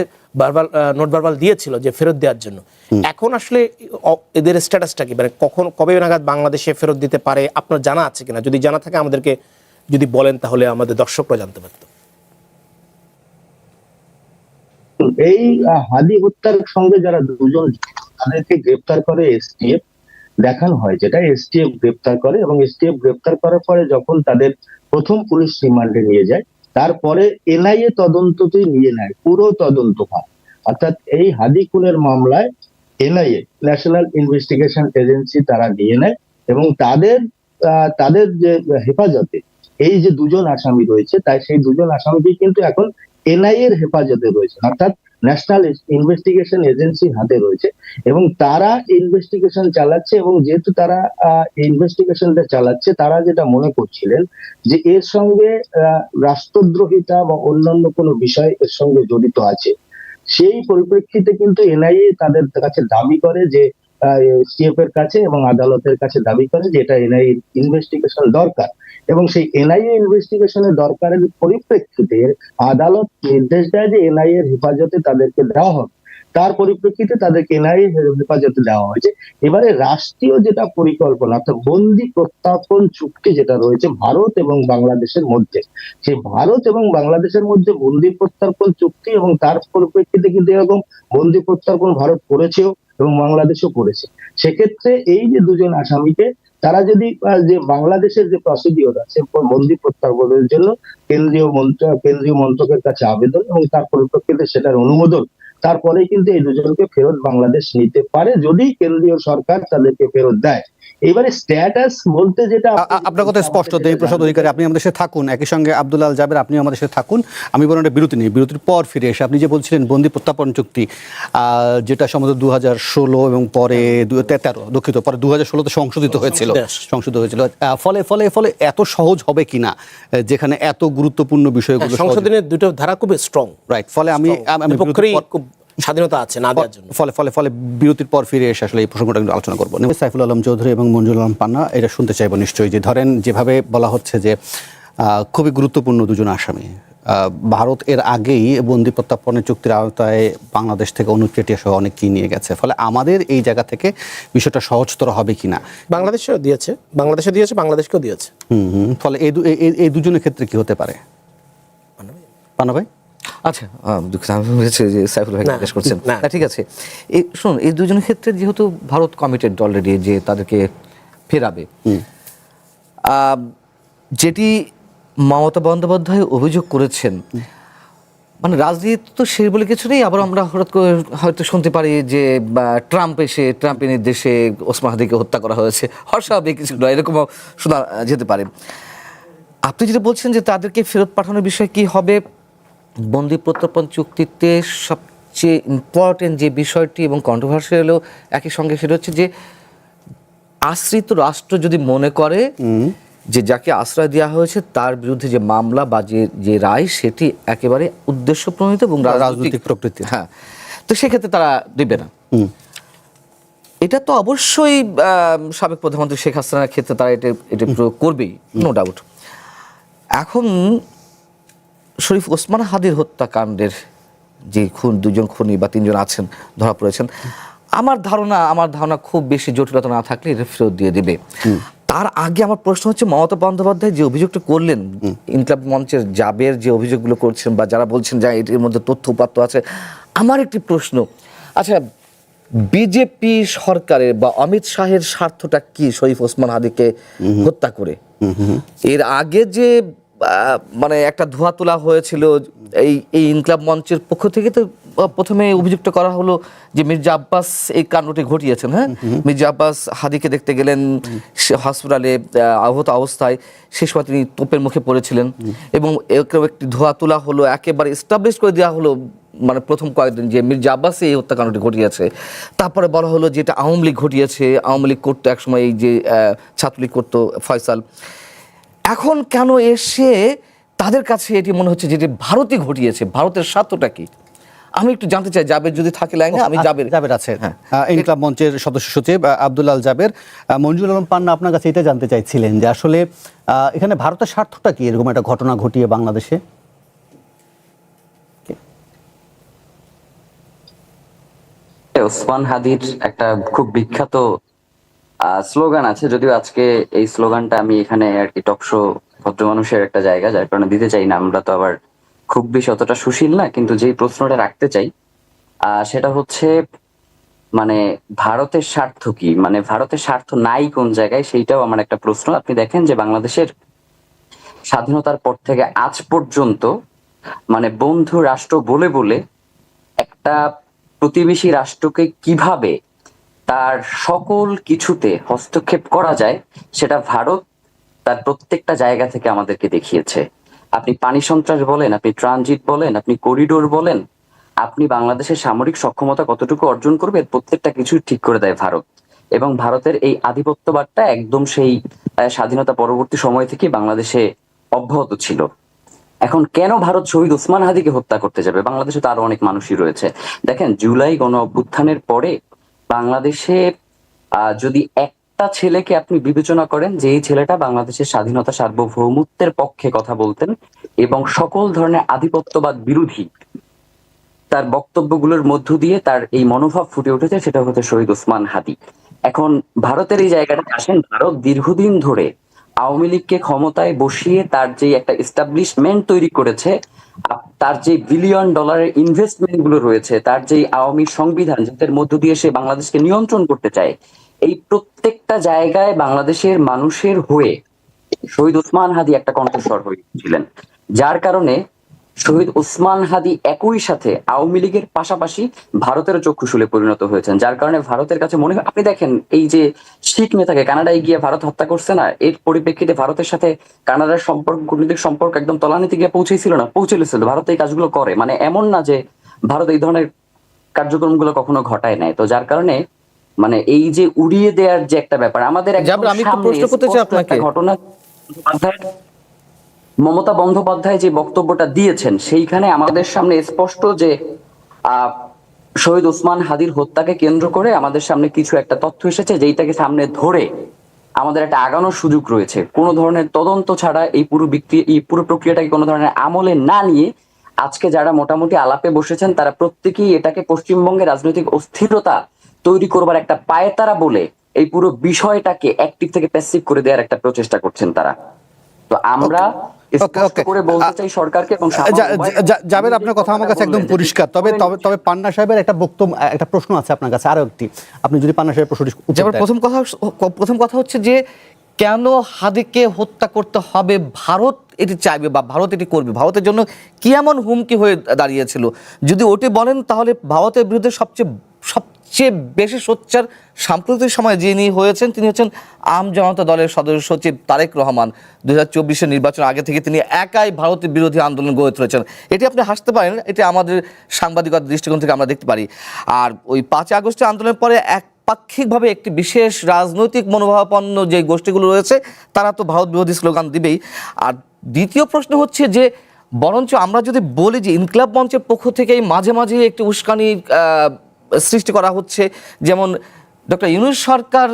নোট ভার্বাল দিয়েছিল যে ফেরত দেওয়ার জন্য, এখন আসলে এদের স্ট্যাটাসটা কি, মানে কবে নাগাদ বাংলাদেশে ফেরত দিতে পারে আপনার জানা আছে কিনা? যদি জানা থাকে আমাদেরকে যদি বলেন, তাহলে আমাদের দর্শকরা জানতে পারত। এই হাদি হত্যার সঙ্গে যারা দুজন, তাদেরকে গ্রেপ্তার করে এসটিএফ, দেখানো হয় যেটা এসটিএফ গ্রেপ্তার করে, এবং এসটিএফ গ্রেপ্তার করার পরে যখন তাদের প্রথম পুলিশ রিমান্ডে নিয়ে যায়, তারপরে এনআইএ তদন্ততেই নিয়ে নেয় পুরো তদন্তভার। অর্থাৎ এই হাদি খুনের মামলায় এনআইএ, ন্যাশনাল ইনভেস্টিগেশন এজেন্সি, তারা নিয়ে নেয়, এবং তাদের যে হেফাজতে এই যে দুজন আসামি রয়েছে, তাই সেই দুজন আসামি কিন্তু এখন এনআইএ এর হেফাজতে রয়েছে, অর্থাৎ ন্যাশনাল ইনভেস্টিগেশন এজেন্সির হাতে রয়েছে, এবং তারা ইনভেস্টিগেশন চালাচ্ছে। এবং যেহেতু তারা ইনভেস্টিগেশনটা চালাচ্ছে, তারা যেটা মনে করছিলেন যে এর সঙ্গে রাষ্ট্রদ্রোহিতা বা অন্যান্য কোনো বিষয় এর সঙ্গে জড়িত আছে, সেই পরিপ্রেক্ষিতে কিন্তু এনআইএ তাদের কাছে দাবি করে যে সিএফ এর কাছে এবং আদালতের কাছে দাবি করে যে এটা এনআইএ ইনভেস্টিগেশন দরকার, এবং সেই এনআইএ ইনভেস্টিগেশনের দরকারের পরিপ্রেক্ষিতে আদালত নির্দেশ দেয় যে এনআইএ এর হেফাজতে তাদেরকে দেওয়া হবে। তার পরিপ্রেক্ষিতে তাদেরকে এনআইএ হেফাজতে দেওয়া হয়েছে। এবারে রাষ্ট্রীয় যেটা পরিকল্পনা, অর্থাৎ বন্দি প্রত্যার্পণ চুক্তি যেটা রয়েছে ভারত এবং বাংলাদেশের মধ্যে, সেই ভারত এবং বাংলাদেশের মধ্যে বন্দি প্রত্যার্পণ চুক্তি, এবং তার পরিপ্রেক্ষিতে কিন্তু এরকম বন্দি প্রত্যার্পণ ভারত করেছেও এবং বাংলাদেশও করেছে। সেক্ষেত্রে এই যে দুজন আসামিকে, তারা যদি যে বাংলাদেশের যে প্রসিডিওর আছে বন্দি প্রত্যার্পণের জন্য কেন্দ্রীয় মন্ত্রকের কাছে আবেদন, এবং তার পরিপ্রেক্ষিতে সেটার অনুমোদন, তারপরে কিন্তু এই দুজনকে ফেরত বাংলাদেশ নিতে পারে, যদি কেন্দ্রীয় সরকার তাদেরকে ফেরত দেয়। এবারে স্ট্যাটাস বলতে যেটা, আপনার কথা স্পষ্ট। দেবপ্রসাদ অধিকারী, আপনি আমাদের সাথে থাকুন, একই সঙ্গে আব্দুল আল জাবের, আপনি আমাদের সাথে থাকুন। আমি বলুন একটা বিরতি নিই, বিরতির পর ফিরে এসে আপনি যে বলছিলেন বন্দি প্রত্যার্পণ চুক্তি, যেটা সম্ভবত 2016 এবং পরে 2013, দুঃখিত, পরে 2016-তে সংশোধিত হয়েছিল। ফলে ফলে ফলে এত সহজ হবে কিনা, যেখানে এত গুরুত্বপূর্ণ বিষয়গুলো, সংশোধনের দুটো ধারা খুব স্ট্রং, রাইট? ফলে আমি খুব স্বাধীনতা আছে না দেওয়ার জন্য। ফলে বিরতির পর ফিরে এসে আসলে এই প্রসঙ্গটা কিন্তু আলোচনা করবো। সাইফুল আলম চৌধুরী এবং মঞ্জুরুল আলম পান্না এটা শুনতে চাইবো নিশ্চয়ই, যে ধরেন যেভাবে বলা হচ্ছে যে খুবই গুরুত্বপূর্ণ দুজন আসামি, ভারত এর আগেই বন্দি প্রত্যার্পণের চুক্তির আওতায় বাংলাদেশ থেকে অনুপ চেটিয়া সহ অনেক কি নিয়ে গেছে, ফলে আমাদের এই জায়গা থেকে বিষয়টা সহজতর হবে কিনা। বাংলাদেশেও দিয়েছে, বাংলাদেশকেও দিয়েছে। ফলে এই দুজনের ক্ষেত্রে কি হতে পারে পানা ভাই? আচ্ছা, দুঃখিত, আমি ভেবেছি যে সাইফুল ভাই না, জিজ্ঞেস করছেন। না। না, ঠিক আছে। শুনুন, এই দুজনের ক্ষেত্রে যেহেতু ভারত কমিটেড অলরেডি যে তাদেরকে ফেরাবে, যেটি মমতা বন্দ্যোপাধ্যায় অভিযোগ করেছেন, মানে রাজনীতি তো সে বলে কিছু নেই। আবার আমরা হঠাৎ করে হয়তো শুনতে পারি যে ট্রাম্পের নির্দেশে ওসমান হাদিকে হত্যা করা হয়েছে, অস্বাভাবিক কিছু নয়, এরকমও শোনা যেতে পারে। আপনি যেটা বলছেন যে তাদেরকে ফেরত পাঠানোর বিষয় কি হবে, বন্দি প্রত্যর্পণ চুক্তিতে সবচেয়ে ইম্পর্টেন্ট যে বিষয়টি এবং কন্ট্রোভার্সিয়ালও একই সঙ্গে, সেটা হচ্ছে যে আশ্রিত রাষ্ট্র যদি মনে করে যে যাকে আশ্রয় দেওয়া হয়েছে তার বিরুদ্ধে যে মামলা বা যে রায় সেটি একেবারে উদ্দেশ্য প্রণীত এবং রাজনৈতিক প্রকৃতি, হ্যাঁ, তো সেক্ষেত্রে তারা দেবে না। এটা তো অবশ্যই সাবেক প্রধানমন্ত্রী শেখ হাসিনার ক্ষেত্রে তারা এটা প্রয়োগ করবেই, নো ডাউট। এখন শরীফ ওসমান হাদির হত্যাকাণ্ডের যে দুজন খুনি বা তিনজন আছেন, ধরা পড়েছেন, আমার ধারণা খুব বেশি জটিলতা না থাকলে এটা ফেরত দিয়ে দেবে। তার আগে আমার প্রশ্ন হচ্ছে, মমতা বন্দ্যোপাধ্যায় যে অভিযোগটা করলেন, ইনকলাব মঞ্চের জাবের যে অভিযোগগুলো করছেন বা যারা বলছেন যে এটির মধ্যে তথ্য উপাত্ত আছে, আমার একটি প্রশ্ন, আচ্ছা বিজেপি সরকারের বা অমিত শাহের স্বার্থটা কি শরীফ ওসমান হাদিকে হত্যা করে? এর আগে যে মানে একটা ধোঁয়া তোলা হয়েছিল এই ইনকলাব মঞ্চের পক্ষ থেকে, তো প্রথমে অভিযুক্ত করা হলো যে মির্জা আব্বাস এই কাণ্ডটি ঘটিয়েছেন। হ্যাঁ, মির্জা আব্বাস হাদিকে দেখতে গেলেন হসপিটালে আহত অবস্থায়, সে সময় তিনি তোপের মুখে পড়েছিলেন এবং এরকম একটি ধোঁয়া তোলা হলো, একেবারে এস্টাবলিশ করে দেওয়া হলো মানে প্রথম কয়েকদিন যে মির্জা আব্বাস এই হত্যাকাণ্ডটি ঘটিয়েছে। তারপরে বলা হলো যে এটা আওয়ামী লীগ ঘটিয়েছে, আওয়ামী লীগ করতো একসময়, এই যে ছাত্রলীগ করতো ফয়সাল। এখন কেন এসে তাদের কাছে এটি মনে হচ্ছে যেটি ভারতই ঘটিয়েছে? ভারতের স্বার্থটা কি আমি একটু জানতে চাই। জাবের যদি থাকে লাইনে, আমি জাবের আছে, ইনকলাব মঞ্চের সদস্য সচিব আব্দুল আল জাবের। মঞ্জুর আলম পান্না আপনার কাছে এটা জানতে চাইছিলেন যে আসলে এখানে ভারতের স্বার্থটা কি এরকম একটা ঘটনা ঘটিয়ে বাংলাদেশে? ওসমান হাদির একটা খুব বিখ্যাত স্লোগান আছে, যদিও আজকে এই স্লোগানটা আমি এখানে আর কি টক শো ভদ্র মানুষের একটা জায়গা, যার কারণে দিতে চাই না, আমরা তো আবার খুব বেশি অতটা সুশীল না, কিন্তু যেই প্রশ্নটা রাখতে চাই সেটা হচ্ছে মানে ভারতের স্বার্থ কি, মানে ভারতের স্বার্থ নাই কোন জায়গায়, সেইটাও আমার একটা প্রশ্ন। আপনি দেখেন যে বাংলাদেশের স্বাধীনতার পর থেকে আজ পর্যন্ত মানে বন্ধু রাষ্ট্র বলে বলে একটা প্রতিবেশী রাষ্ট্রকে কিভাবে তার সকল কিছুতে হস্তক্ষেপ করা যায় সেটা ভারত তার প্রত্যেকটা জায়গা থেকে আমাদেরকে দেখিয়েছে। আপনি পানি সন্ত্রাস বলেন, আপনি ট্রানজিট বলেন, আপনি করিডোর বলেন, আপনি বাংলাদেশের সামরিক সক্ষমতা কতটুকু অর্জন করবে, প্রত্যেকটা কিছু ঠিক করে দেয় ভারত। এবং ভারতের এই আধিপত্যবাদটা একদম সেই স্বাধীনতা পরবর্তী সময় থেকে বাংলাদেশে অব্যাহত ছিল। এখন কেন ভারত শহীদ ওসমান হাদিকে হত্যা করতে যাবে? বাংলাদেশে তো আরো অনেক মানুষই রয়েছে। দেখেন, জুলাই গণ অভ্যুত্থানের পরে বাংলাদেশে যদি একটা ছেলেকে আপনি বিবেচনা করেন যে এই ছেলেটা বাংলাদেশের স্বাধীনতা সার্বভৌমত্বের পক্ষে কথা বলতেন এবং সকল ধরনের আধিপত্যবাদ বিরোধী তার বক্তব্যগুলোর মধ্য দিয়ে তার এই মনোভাব ফুটে উঠেছে, সেটা হচ্ছে শহীদ ওসমান হাদি। এখন ভারতের এই জায়গাটা আসেন, ভারত দীর্ঘদিন ধরে আওয়ামী লীগকে ক্ষমতায় বসিয়ে তার যে একটা এস্টাবলিশমেন্ট তৈরি করেছে, তার যে বিলিয়ন ডলারের ইনভেস্টমেন্ট গুলো রয়েছে, তার যে আওয়ামী সংবিধান যাদের মধ্য দিয়ে সে বাংলাদেশকে নিয়ন্ত্রণ করতে চায়, এই প্রত্যেকটা জায়গায় বাংলাদেশের মানুষের হয়ে শহীদ ওসমান হাদি একটা কণ্ঠস্বর হয়েছিলেন, যার কারণে শহীদ ওসমান হাদি একই সাথে আওয়ামী লীগের পাশাপাশি ভারতের চক্ষুশূলে পরিণত হয়েছেন, যার কারণে ভারতের কাছে মনে হয়, আপনি দেখেন এই যে শিখ নেতাকে কানাডায় গিয়ে ভারত হত্যা করছে না, এর পরিপ্রেক্ষিতে ভারতের সাথে কানাডার সম্পর্ক, কূটনৈতিক সম্পর্ক একদম তলানিতে গিয়ে পৌঁছেছিল না, পৌঁছেছিল। ভারত এই কাজগুলো করে, মানে এমন না যে ভারত এই ধরনের কার্যক্রমগুলো কখনো ঘটায় নাই। তো যার কারণে মানে এই যে উড়িয়ে দেওয়ার যে একটা ব্যাপার, আমাদের আমি একটু প্রশ্ন করতে চাই আপনাকে, ঘটনা মমতা বন্দ্যোপাধ্যায় যে বক্তব্যটা দিয়েছেন সেইখানে আমাদের সামনে স্পষ্ট যে শহীদ ওসমান হাদির হত্যাকে কেন্দ্র করে আমাদের সামনে কিছু একটা তথ্য এসেছে, যেইটাকে সামনে ধরে আমাদের একটা আগানোর সুযোগ রয়েছে। কোনো ধরনের তদন্ত ছাড়া এই পুরো প্রক্রিয়াটাকে কোনো ধরনের আমলে না নিয়ে আজকে যারা মোটামুটি আলাপে বসেছেন তারা প্রত্যেকেই এটাকে পশ্চিমবঙ্গের রাজনৈতিক অস্থিরতা তৈরি করবার একটা পায়তারা বলে এই পুরো বিষয়টাকে অ্যাক্টিভ থেকে প্যাসিভ করে দেওয়ার একটা প্রচেষ্টা করছেন তারা। তো আমরা স্পষ্ট করে বলতে চাই সরকারকে এবং জাবের, আপনার কথা আমার কাছে একদম পরিষ্কার। তবে তবে তবে পান্না সাহেবের একটা বক্তব্য, একটা প্রশ্ন আছে আপনার কাছে আরো একটি, আপনি যদি পান্না সাহেবের প্রশ্নটি যেমন প্রথম কথা হচ্ছে যে কেন হাদিকে হত্যা করতে হবে, ভারত এটি চাইবে বা ভারত এটি করবে, ভারতের জন্য কি এমন হুমকি হয়ে দাঁড়িয়েছিল? যদি ওটি বলেন তাহলে ভারতের বিরুদ্ধে সবচেয়ে বেশি সোচ্চার সাম্প্রতিক সময়ে যিনি হয়েছেন তিনি হচ্ছেন আম জনতা দলের সদস্য সচিব তারেক রহমান। 2024 নির্বাচন আগে থেকে তিনি একাই ভারতের বিরোধী আন্দোলন গড়ে তুলেছেন। এটি আপনি হাসতে পারেন, এটি আমাদের সাংবাদিকতার দৃষ্টিকোণ থেকে আমরা দেখতে পারি। আর ওই 5 আগস্টের আন্দোলনের পরে পাক্ষিকভাবে একটি বিশেষ রাজনৈতিক মনোভাবাপন্ন যে গোষ্ঠীগুলো রয়েছে তারা তো ভারত বিরোধী স্লোগান দিবেই। আর দ্বিতীয় প্রশ্ন হচ্ছে যে বরঞ্চ আমরা যদি বলি যে ইনকিলাব মঞ্চের পক্ষ থেকেই মাঝে মাঝে একটি উস্কানি সৃষ্টি করা হচ্ছে, যেমন ডক্টর ইউনূস সরকার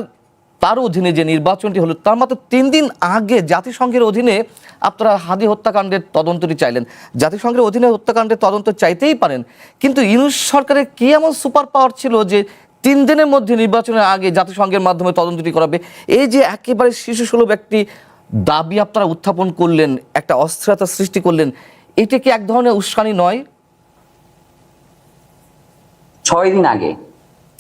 তার অধীনে যে নির্বাচনটি হলো তার মাত্র 3 দিন আগে জাতিসংঘের অধীনে আপনারা হাদি হত্যাকাণ্ডের তদন্তটি চাইলেন। জাতিসংঘের অধীনে হত্যাকাণ্ডের তদন্ত চাইতেই পারেন, কিন্তু ইউনূস সরকারের কি এমন সুপার পাওয়ার ছিল যে 3 দিনের মধ্যে নির্বাচনের আগে জাতিসংঘের মাধ্যমে তদন্তটি করাবে? এই যে একেবারে শিশুসুলভ একটি দাবি আপনারা উত্থাপন করলেন, একটা অস্থিরতা সৃষ্টি করলেন, এটা কি এক ধরনের উস্কানি নয়? 6 দিন আগে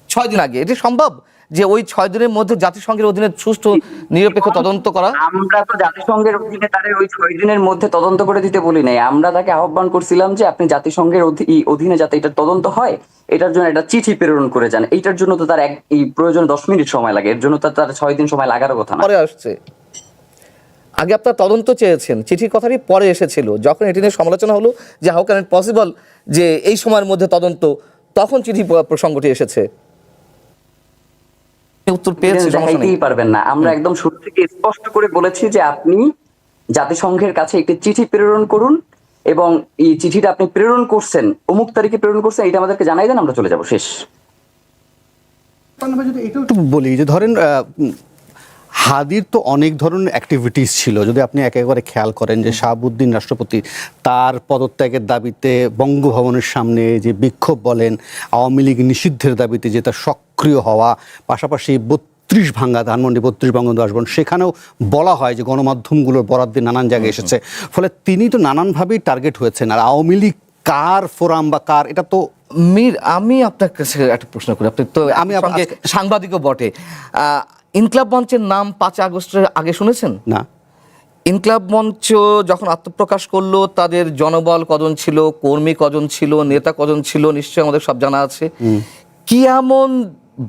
6 দিন আগে এটি সম্ভব যে ওই 6 দিনের মধ্যে জাতিসংঘের অধীনে সুষ্ঠু নিরপেক্ষ তদন্ত করা? আমরা তো জাতিসংঘের অধীনে তারে ওই 6 দিনের মধ্যে তদন্ত করে দিতে বলি নাই। আমরা তাকে আহ্বান করছিলাম যে আপনি জাতিসংঘের অধীনে যাতে এটা তদন্ত হয় এটার জন্য একটা চিঠি প্রেরণ করে যান। এইটার জন্য তো তার এই প্রয়োজন 10 মিনিট সময় লাগে, এর জন্য তো তার 6 দিন সময় লাগার কথা না। পরে আসছে, আগে আপনার তদন্ত চেয়েছেন, চিঠির কথাটি পরে এসেছিল। যখন এটি নিয়ে সমালোচনা হলো যে হাউ ক্যান ইট পসিবল যে এই সময়ের মধ্যে তদন্ত, তখন চিঠি প্রসঙ্গটি এসেছে। উত্তর পেয়েছি, দেখাইতেই পারবেন না। আমরা একদম শুরু থেকে স্পষ্ট করে বলেছি যে আপনি জাতিসংঘের কাছে একটি চিঠি প্রেরণ করুন এবং এই চিঠিটা আপনি প্রেরণ করছেন, অমুক তারিখে প্রেরণ করছেন, এটা আমাদেরকে জানাই দেন, আমরা চলে যাব, শেষ। যদি এটাও একটু বলি যে ধরেন হাদির তো অনেক ধরনের অ্যাক্টিভিটিস ছিল, যদি আপনি একেবারে খেয়াল করেন যে শাহাবুদ্দিন রাষ্ট্রপতি তার পদত্যাগের দাবিতে বঙ্গভবনের সামনে যে বিক্ষোভ বলেন, আওয়ামী লীগ নিষিদ্ধের দাবিতে যে তার সক্রিয় হওয়া, পাশাপাশি 32 ভাঙ্গা ধানমন্ডি 32 বঙ্গবন্ধু আসবেন, সেখানেও বলা হয় যে গণমাধ্যমগুলোর বরাদ দিয়ে নানান জায়গায় এসেছে, ফলে তিনি তো নানানভাবেই টার্গেট হয়েছেন। আর আওয়ামী লীগ কার ফোরাম বা কার, এটা তো আমি আপনার কাছে একটা প্রশ্ন করি, আপনি তো আমি সাংবাদিকও বটে, ইনকিলাব মঞ্চের নাম 5 আগস্টের আগে শুনেছেন? না। ইনকিলাব মঞ্চ যখন আত্মপ্রকাশ করলো তাদের জনবল কজন ছিল, কর্মী কজন ছিল, নেতা কজন ছিল, নিশ্চয়ই আমাদের সব জানা আছে। কি এমন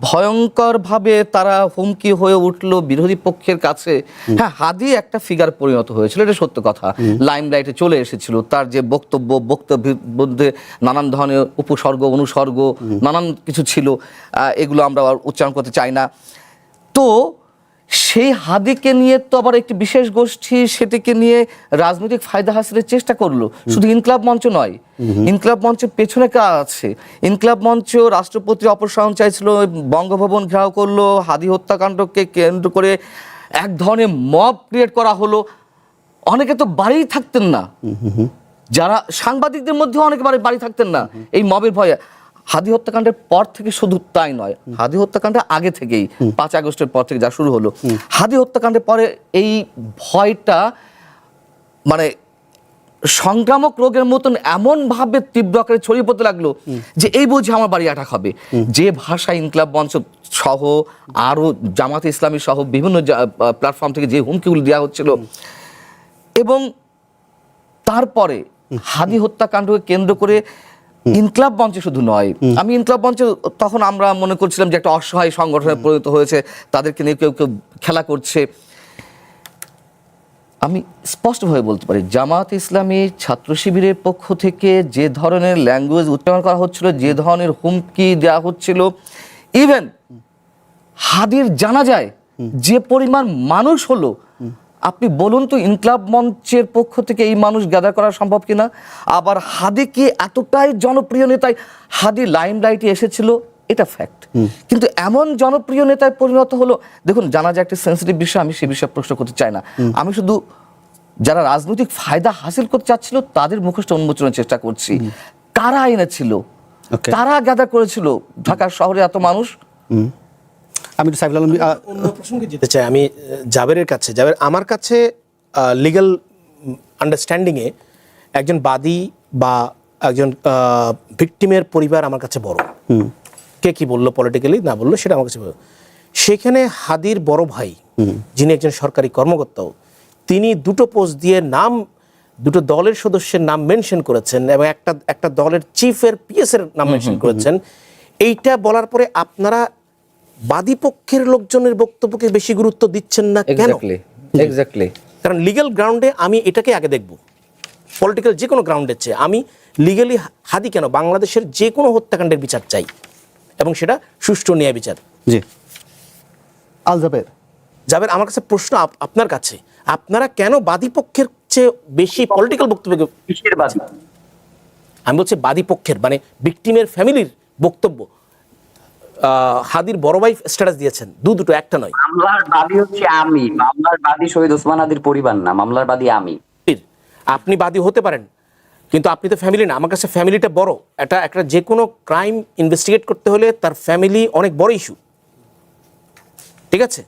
ভয়ঙ্কর ভাবে তারা হুমকি হয়ে উঠলো বিরোধী পক্ষের কাছে? হ্যাঁ, হাদি একটা ফিগার পরিণত হয়েছিল, এটা সত্য কথা, লাইমলাইটে চলে এসেছিল। তার যে বক্তব্যের মধ্যে নানান ধরনের উপসর্গ অনুসর্গ নানান কিছু ছিল, এগুলো আমরা উচ্চারণ করতে চাই না। তো সেই হাদিকে নিয়ে তো আবার একটি বিশেষ গোষ্ঠী সেটিকে নিয়ে রাজনৈতিক ফায়দা হাসিলের চেষ্টা করলো। শুধু ইনকিলাব মঞ্চ নয়, ইনকিলাব মঞ্চের পেছনে কারা আছে? ইনকিলাব মঞ্চ রাষ্ট্রপতির অপসারণ চাইছিল, বঙ্গভবন ঘেরাও করলো, হাদি হত্যাকাণ্ডকে কেন্দ্র করে এক ধরনের মব ক্রিয়েট করা হলো। অনেকে তো বাড়ি থাকতেন না, যারা সাংবাদিকদের মধ্যে অনেকে বাড়ি থাকতেন না এই মবের ভয়ে। হাদি হত্যাকাণ্ডের পর থেকে শুধু তাই নয়, হাদি হত্যাকাণ্ডের আগে থেকেই 5 আগস্টের পর থেকে যা শুরু হলো, হাদি হত্যাকাণ্ডের পরে এই ভয়টা মানে সংক্রামক রোগের মতন এমন ভাবে তীব্র আকারে ছড়িয়ে পড়তে লাগলো যে এই বুঝে আমার বাড়ি অ্যাটাক হবে। যে ভাষায় ইনকিলাব মঞ্চ সহ আরো জামাতে ইসলামী সহ বিভিন্ন প্ল্যাটফর্ম থেকে যে হুমকিগুলো দেওয়া হচ্ছিল, এবং তারপরে হাদি হত্যাকাণ্ডকে কেন্দ্র করে ইনকিলাব মঞ্চে শুধু নয়, আমি ইনকিলাব মঞ্চে তখন আমরা মনে করছিলাম যে একটা অসহায় সংগঠনে পরিণত হয়েছে, তাদেরকে নিয়ে কেউ কেউ খেলা করছে। আমি স্পষ্টভাবে বলতে পারি জামাত ইসলামী ছাত্র শিবিরের পক্ষ থেকে যে ধরনের ল্যাঙ্গুয়েজ উচ্চারণ করা হচ্ছিল, যে ধরনের হুমকি দেওয়া হচ্ছিল, ইভেন হাদির জানা যায় যে পরিমাণ মানুষ হলো, আপনি বলুন তো ইনকিলাব মঞ্চের পক্ষ থেকে এই মানুষ গ্যাদার করা সম্ভব কিনা? আবার হাদি কি এতটাই জনপ্রিয় নেতাই হাদি লাইমলাইটে এসেছিল এটা ফ্যাক্ট। কিন্তু এমন জনপ্রিয় নেতায় পরিণত হলো, দেখুন জানা যায় একটা সেন্সিটিভ বিষয়, আমি সেই বিষয়ে প্রশ্ন করতে চাই না, আমি শুধু যারা রাজনৈতিক ফায়দা হাসিল করতে চাচ্ছিল তাদের মুখোশটা উন্মোচনের চেষ্টা করছি। কারা এনেছিল, কারা গ্যাদার করেছিল ঢাকার শহরে এত মানুষ? আমি একটু সাইফুল আলম অন্য প্রসঙ্গে যেতে চাই আমি জাবেরের কাছে। জাবের, আমার কাছে লিগ্যাল আন্ডারস্ট্যান্ডিংয়ে একজন বাদী বা একজন ভিকটিমের পরিবার আমার কাছে বড়। কে কি বললো পলিটিক্যালি না বললো সেটা আমার কাছে বড়। সেখানে হাদির বড় ভাই যিনি একজন সরকারি কর্মকর্তাও, তিনি দুটো পোস্ট দিয়ে নাম, দুটো দলের সদস্যের নাম মেনশন করেছেন এবং একটা দলের চিফের পিএসের নাম মেনশন করেছেন। এইটা বলার পরে আপনারা বাদী পক্ষের লোকজনের বক্তব্যকে বেশি গুরুত্ব দিচ্ছেন না কেন? এক্স্যাক্টলি, কারণ লিগ্যাল গ্রাউন্ডে আমি এটাকে আগে দেখব, পলিটিক্যাল যে কোনো গ্রাউন্ডের চেয়ে আমি লিগ্যালি হাদি কেন? বাংলাদেশের যে কোনো হত্যাকাণ্ডের বিচার চাই এবং সেটা সুষ্ঠু ন্যায় বিচার। জি আল জাবের, জাবের, আমার কাছে প্রশ্ন আপনার কাছে, আপনারা কেন বাদী পক্ষের চেয়ে বেশি পলিটিক্যাল বক্তব্য? আমি বলছি বাদী পক্ষের, মানে ভিকটিমের ফ্যামিলির বক্তব্য। হাদির বড় ভাই স্ট্যাটাস দিয়েছেন, দুটো, একটা নয়। মামলার বাদী হচ্ছে আমি, মামলার বাদী শহীদ ওসমান হাদির পরিবার না, মামলার বাদী আমি। আপনি বাদী হতে পারেন কিন্তু আপনি তো ফ্যামিলি না। আমার কাছে ফ্যামিলিটা বড়। একটা যে কোনো ক্রাইম ইনভেস্টিগেট করতে হলে তার ফ্যামিলি অনেক বড় ইস্যু, ঠিক আছে?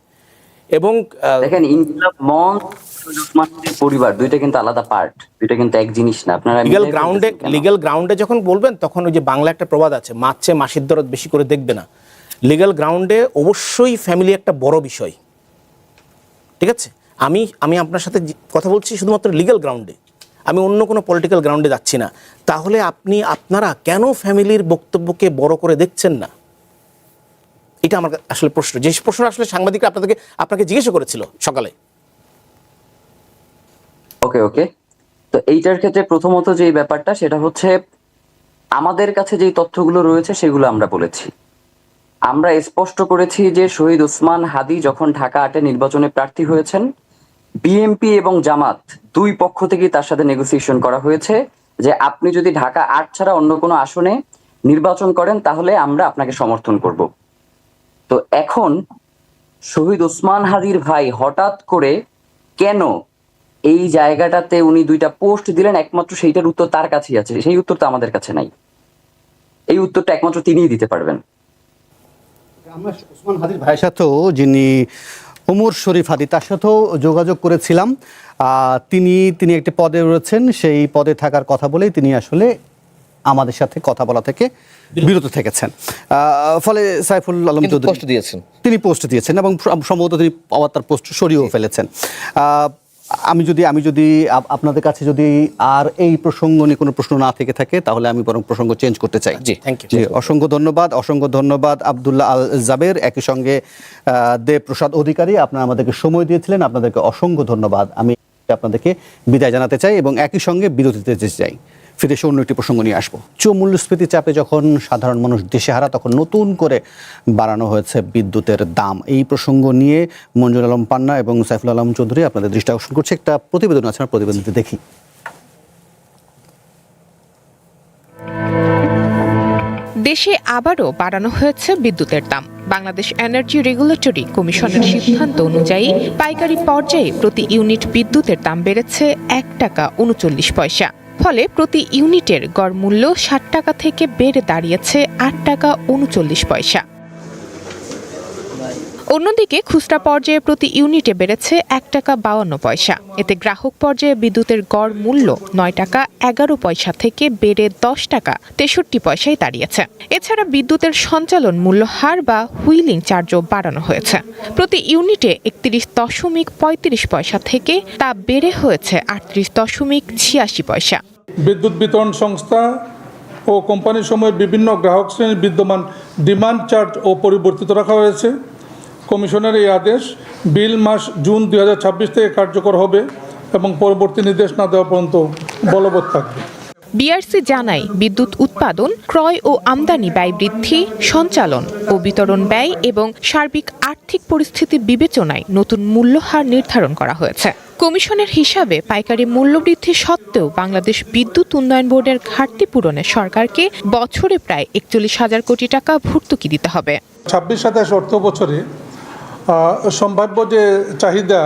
এবং দেখেন, ইনকিলাব মঞ্চ, শহীদ ওসমান হাদির পরিবার, দুইটা কিন্তু আলাদা পার্ট, দুইটা কিন্তু এক জিনিস না। আপনারা লিগ্যাল গ্রাউন্ডে যখন বলবেন তখন ওই যে বাংলা একটা প্রবাদ আছে, মাছে মাসির দরদ বেশি করে দেখবে না। লিগ্যাল গ্রাউন্ডে অবশ্যই ফ্যামিলি একটা বড় বিষয়, ঠিক আছে? আমি আপনার সাথে কথা বলছি শুধুমাত্র লিগ্যাল গ্রাউন্ডে, আমি অন্য কোনো পলিটিক্যাল গ্রাউন্ডে যাচ্ছি না। তাহলে আপনারা কেন ফ্যামিলির বক্তব্যকে বড় করে দেখছেন না? এটা আমার আসলে প্রশ্ন, যে প্রশ্ন আসলে সাংবাদিকরা আপনাকে জিজ্ঞাসা করেছিল সকালে। ওকে, তো এইটার ক্ষেত্রে প্রথমত যে ব্যাপারটা, সেটা হচ্ছে আমাদের কাছে যেই তথ্যগুলো রয়েছে সেগুলো আমরা বলেছি। আমরা স্পষ্ট করেছি যে শহীদ ওসমান হাদি যখন ঢাকা ৮-এ নির্বাচনে প্রার্থী হয়েছেন, বিএনপি এবং জামাত দুই পক্ষ থেকেই তার সাথে নেগোসিয়েশন করা হয়েছে যে আপনি যদি ঢাকা ৮ ছাড়া অন্য কোনো আসনে নির্বাচন করেন তাহলে আমরা আপনাকে সমর্থন করব। তো এখন শহীদ ওসমান হাদির ভাই হঠাৎ করে কেন এই জায়গাটাতে উনি দুইটা পোস্ট দিলেন, একমাত্র সেইটার উত্তর তার কাছেই আছে, সেই উত্তর তো আমাদের কাছে নাই। এই উত্তরটা একমাত্র তিনিই দিতে পারবেন। আমরা ওসমান হাদির ভাইয়ের সাথেও, যিনি ওমর শরীফ হাদি, তার সাথেও যোগাযোগ করেছিলাম। তিনি একটি পদে রয়েছেন, সেই পদে থাকার কথা বলেই তিনি আসলে আমাদের সাথে কথা বলা থেকে বিরত থেকেছেন। ফলে সাইফুল আলম চৌধুরী তিনি পোস্ট দিয়েছেন এবং সম্ভবত তিনি আবার তার পোস্ট সরিয়েও ফেলেছেন। আমি যদি আপনাদের কাছে যদি আর এই প্রসঙ্গ নিয়ে কোনো প্রশ্ন না থেকে থাকে তাহলে আমি বরং প্রসঙ্গ চেঞ্জ করতে চাই। জি, থ্যাংক ইউ। অসংখ্য ধন্যবাদ আব্দুল্লাহ আল জাবের, একই সঙ্গে দেবপ্রসাদ অধিকারী, আপনারা আমাদেরকে সময় দিয়েছিলেন, আপনাদেরকে অসংখ্য ধন্যবাদ। আমি আপনাদেরকে বিদায় জানাতে চাই এবং একই সঙ্গে বিরতিতে যেতে চাই। ফিরে এসে অন্য একটি প্রসঙ্গ নিয়ে আসবো। উচ্চ মূল্যস্ফীতি চাপে যখন সাধারণ মানুষ দিশেহারা, তখন নতুন করে বাড়ানো হয়েছে বিদ্যুতের দাম। এই প্রসঙ্গ নিয়ে মঞ্জুর আলম পান্না এবং সাইফুল আলম চৌধুরী আপনাদের দৃষ্টি আকর্ষণ করছে। একটা প্রতিবেদন আছে, প্রতিবেদনটি দেখি। দেশে আবারও বাড়ানো হয়েছে বিদ্যুতের দাম। বাংলাদেশ এনার্জি রেগুলেটরি কমিশনের সিদ্ধান্ত অনুযায়ী পাইকারি পর্যায়ে প্রতি ইউনিট বিদ্যুতের দাম বেড়েছে ১ টাকা ৩৯ পয়সা। ফলে প্রতি ইউনিটের গড় মূল্য ৬০ টাকা থেকে বেড়ে দাঁড়িয়েছে ৮ টাকা ৩৯ পয়সা। অন্যদিকে খুচরা পর্যায়ে প্রতি ইউনিটে বেড়েছে ১ টাকা ৫২ পয়সা। এতে গ্রাহক পর্যায়ে বিদ্যুতের গড় মূল্য ৯ টাকা ১১ পয়সা থেকে বেড়ে ১০ টাকা ৬৩ পয়সায় দাঁড়িয়েছে। এছাড়া বিদ্যুতের সঞ্চালন মূল্য হার বা হুইলিং চার্জও বাড়ানো হয়েছে। প্রতি ইউনিটে ৩১.৩৫ পয়সা থেকে তা বেড়ে হয়েছে ৩৮.৮৬ পয়সা। বিদ্যুৎ বিতরণ সংস্থা ও কোম্পানিসমূহের বিভিন্ন গ্রাহক শ্রেণীর বিদ্যমান ডিমান্ড চার্জ ও পরিবর্তিত রাখা হয়েছে। কমিশনের এই আদেশ বিল মাস জুন ২০২৬ থেকে কার্যকর হবে এবং পরবর্তী নির্দেশ না দেওয়া পর্যন্ত বলবৎ থাকবে। বিআরসি জানায়, বিদ্যুৎ উৎপাদন, ক্রয় ও আমদানি ব্যয় বৃদ্ধি, সঞ্চালন ও বিতরণ ব্যয় এবং সার্বিক আর্থিক পরিস্থিতি বিবেচনায় নতুন মূল্যহার নির্ধারণ করা হয়েছে। কমিশনের হিসাবে পাইকারি মূল্যবৃদ্ধি সত্ত্বেও বাংলাদেশ বিদ্যুৎ উন্নয়ন বোর্ডের ঘাটতি পূরণে সরকারকে বছরে প্রায় 41,000 কোটি টাকা ভর্তুকি দিতে হবে। 26-27 অর্থ বছরে সম্ভাব্য যে চাহিদা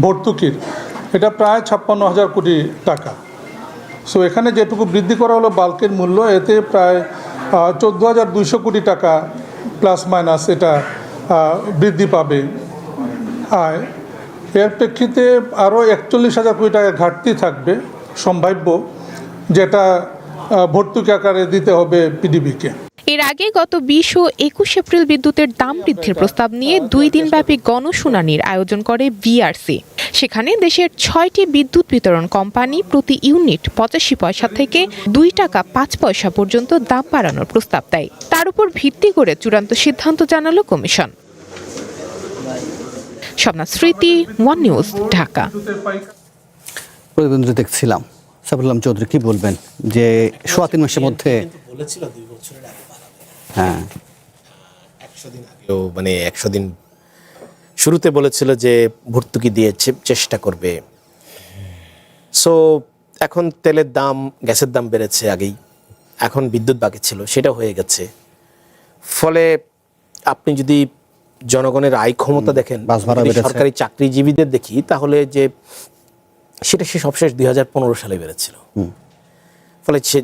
ভর্তুকির এটা প্রায় 56,000 কোটি টাকা। সো এখানে যেটুকু বৃদ্ধি করা হলো বাল্কের মূল্য, এতে প্রায় 14,200 কোটি টাকা প্লাস মাইনাস এটা বৃদ্ধি পাবে আয়। এর প্রেক্ষিতে আরও 41,000 কোটি টাকা ঘাটতি থাকবে সম্ভাব্য, যেটা ভর্তুকি আকারে দিতে হবে পিডিবিকে। এর আগে গত 20 ও 21 এপ্রিল বিদ্যুতের দাম বৃদ্ধির প্রস্তাব নিয়ে 2 দিনব্যাপী গণশুনানির আয়োজন করে বিআরসি। সেখানে দেশের 6টি বিদ্যুৎ বিতরণ কোম্পানি প্রতি ইউনিট 85 পয়সা থেকে 2 টাকা 5 পয়সা পর্যন্ত দাম বাড়ানোর প্রস্তাব দেয়। তার উপর ভিত্তি করে চূড়ান্ত সিদ্ধান্ত জানালো কমিশন। শবনা স্মৃতি, ওয়ান নিউজ, ঢাকা। প্রতিবেদনটি দেখছিলাম। সাইফুল আলম চৌধুরী, কি বলবেন যে 3.25 মাসের মধ্যে বলেছিল 2 বছরের আগে বাড়াবে। হ্যাঁ 100 দিন আগেও, মানে 100 দিন শুরুতে বলেছিল যে ভর্তুকি দিয়ে চেষ্টা করবে। সো এখন তেলের দাম, গ্যাসের দাম বেড়েছে আগেই, এখন বিদ্যুৎ বাকি ছিল সেটা হয়ে গেছে। ফলে আপনি যদি জনগণের আয় ক্ষমতা দেখেন, সরকারি চাকরিজীবীদের দেখি, তাহলে যে সেটা সে সবশেষ 2015 সালে বেড়েছিল। ফলে সে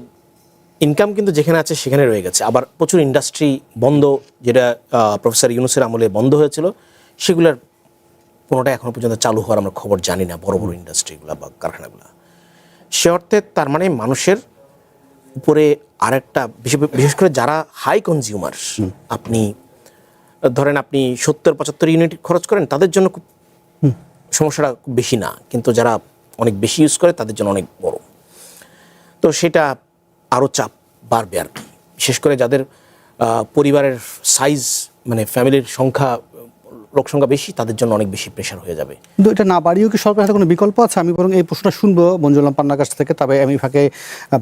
ইনকাম কিন্তু যেখানে আছে সেখানে রয়ে গেছে। আবার প্রচুর ইন্ডাস্ট্রি বন্ধ, যেটা প্রফেসর ইউনূসের আমলে বন্ধ হয়েছিল, সেগুলোর কোনোটা এখনো পর্যন্ত চালু হওয়ার আমরা খবর জানি না, বড় বড় ইন্ডাস্ট্রিগুলো বা কারখানাগুলো। সে অর্থে তার মানে মানুষের উপরে আরেকটা, বিশেষ করে যারা হাই কনজিউমার, আপনি ধরেন আপনি 70-75 ইউনিট খরচ করেন, তাদের জন্য খুব সমস্যাটা খুব বেশি না, কিন্তু যারা অনেক বেশি ইউজ করে তাদের জন্য অনেক বড়। তো সেটা আরও চাপ বাড়বে আর কি, বিশেষ করে যাদের পরিবারের সাইজ, মানে ফ্যামিলির সংখ্যা, লোক সংখ্যা বেশি, তাদের জন্য অনেক বেশি প্রেশার হয়ে যাবে। কিন্তু এটা না বাড়িয়েও কি সরকারের হাতে কোনো বিকল্প আছে? আমি বরং এই প্রশ্নটা শুনবো মঞ্জুর পান্নার কাছ থেকে। তবে আমি ফাঁকে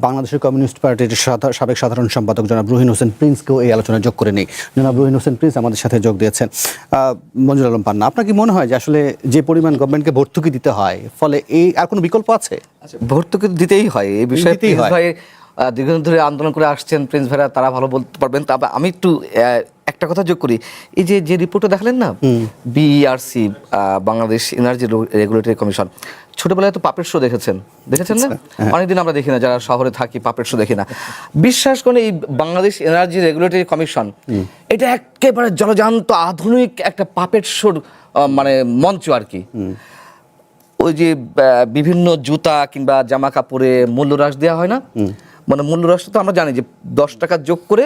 বাংলাদেশের কমিউনিস্ট পার্টির সাবেক সাধারণ সম্পাদক জনাব রুহিন হোসেন প্রিন্সকেও এই আলোচনায় যোগ করে নিই। জনাব রুহিন হোসেন প্রিন্স আমাদের সাথে যোগ দিয়েছেন। মঞ্জুর আলম পান্না, আপনার কি মনে হয় যে আসলে যে পরিমাণ গভর্নমেন্টকে ভর্তুকি দিতে হয়, ফলে এই আর কোনো বিকল্প আছে? ভর্তুকি দিতেই হয়, এই বিষয়ে প্রিন্স ভাই দীর্ঘদিন ধরে আন্দোলন করে আসছেন, প্রিন্স ভাইরা তারা ভালো বলতে পারবেন। তবে আমি একটু একটা কথা যোগ করি, এই যে রিপোর্টটা দেখলেন না, BERC, Bangladesh energy regulatory commission, ছোটবেলায় তো পাপেট শো দেখেছেন না? অনেকদিন আমরা দেখি না, যারা শহরে থাকি পাপেট শো দেখি না। বিশ্বাস করে এই বাংলাদেশ এনার্জি রেগুলেটরি কমিশন এটা একেবারে জলজান্ত আধুনিক একটা পাপেট শোর মানে মঞ্চ আর কি। ওই যে বিভিন্ন জুতা কিংবা জামা কাপড়ে মূল্যহ্রাস দেওয়া হয় না, মানে মূল্যহ্রাসটা তো আমরা জানি যে 10 টাকা যোগ করে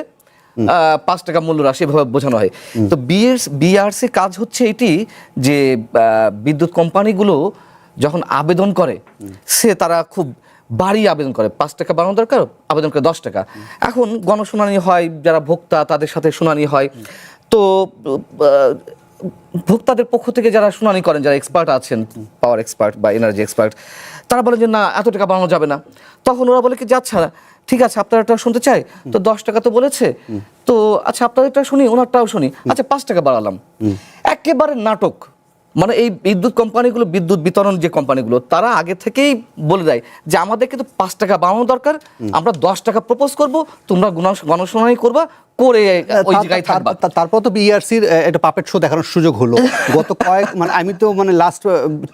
5 টাকা মূল্যহ্রাস, এভাবে বোঝানো হয়। তো বিআরসি কাজ হচ্ছে এটি যে বিদ্যুৎ কোম্পানিগুলো যখন আবেদন করে, তারা খুব বাড়িয়ে আবেদন করে, 5 টাকা বাড়ানো দরকার, আবেদন করে 10 টাকা। এখন গণশুনানি হয়, যারা ভোক্তা তাদের সাথে শুনানি হয়। তো ভোক্তাদের পক্ষ থেকে যারা শুনানি করেন, যারা এক্সপার্ট আছেন, পাওয়ার এক্সপার্ট বা এনার্জি এক্সপার্ট, তারা বলে যে না, এত টাকা বাড়ানো যাবে না। তখন ওরা বলে কি, যাচ্ছে না, ঠিক আছে আপনারটা শুনতে চাই, তো 10 টাকা তো বলেছে, তো আচ্ছা আপনাদেরটা শুনি, ওনারটাও শুনি, আচ্ছা 5 টাকা বাড়ালাম। একেবারে নাটক। মানে এই বিদ্যুৎ কোম্পানিগুলো, বিদ্যুৎ বিতরণ যে কোম্পানিগুলো, তারা আগে থেকেই বলে দেয় যে আমাদের কিন্তু 5 টাকা বাড়ানো দরকার, আমরা 10 টাকা প্রপোজ করব, তোমরা গণশুনানি করবা, করে ওই জায়গায় থাকবা। তারপর তো বিইআরসির একটা পাপেট শো দেখানোর সুযোগ হলো গত মানে আমি তো মানে লাস্ট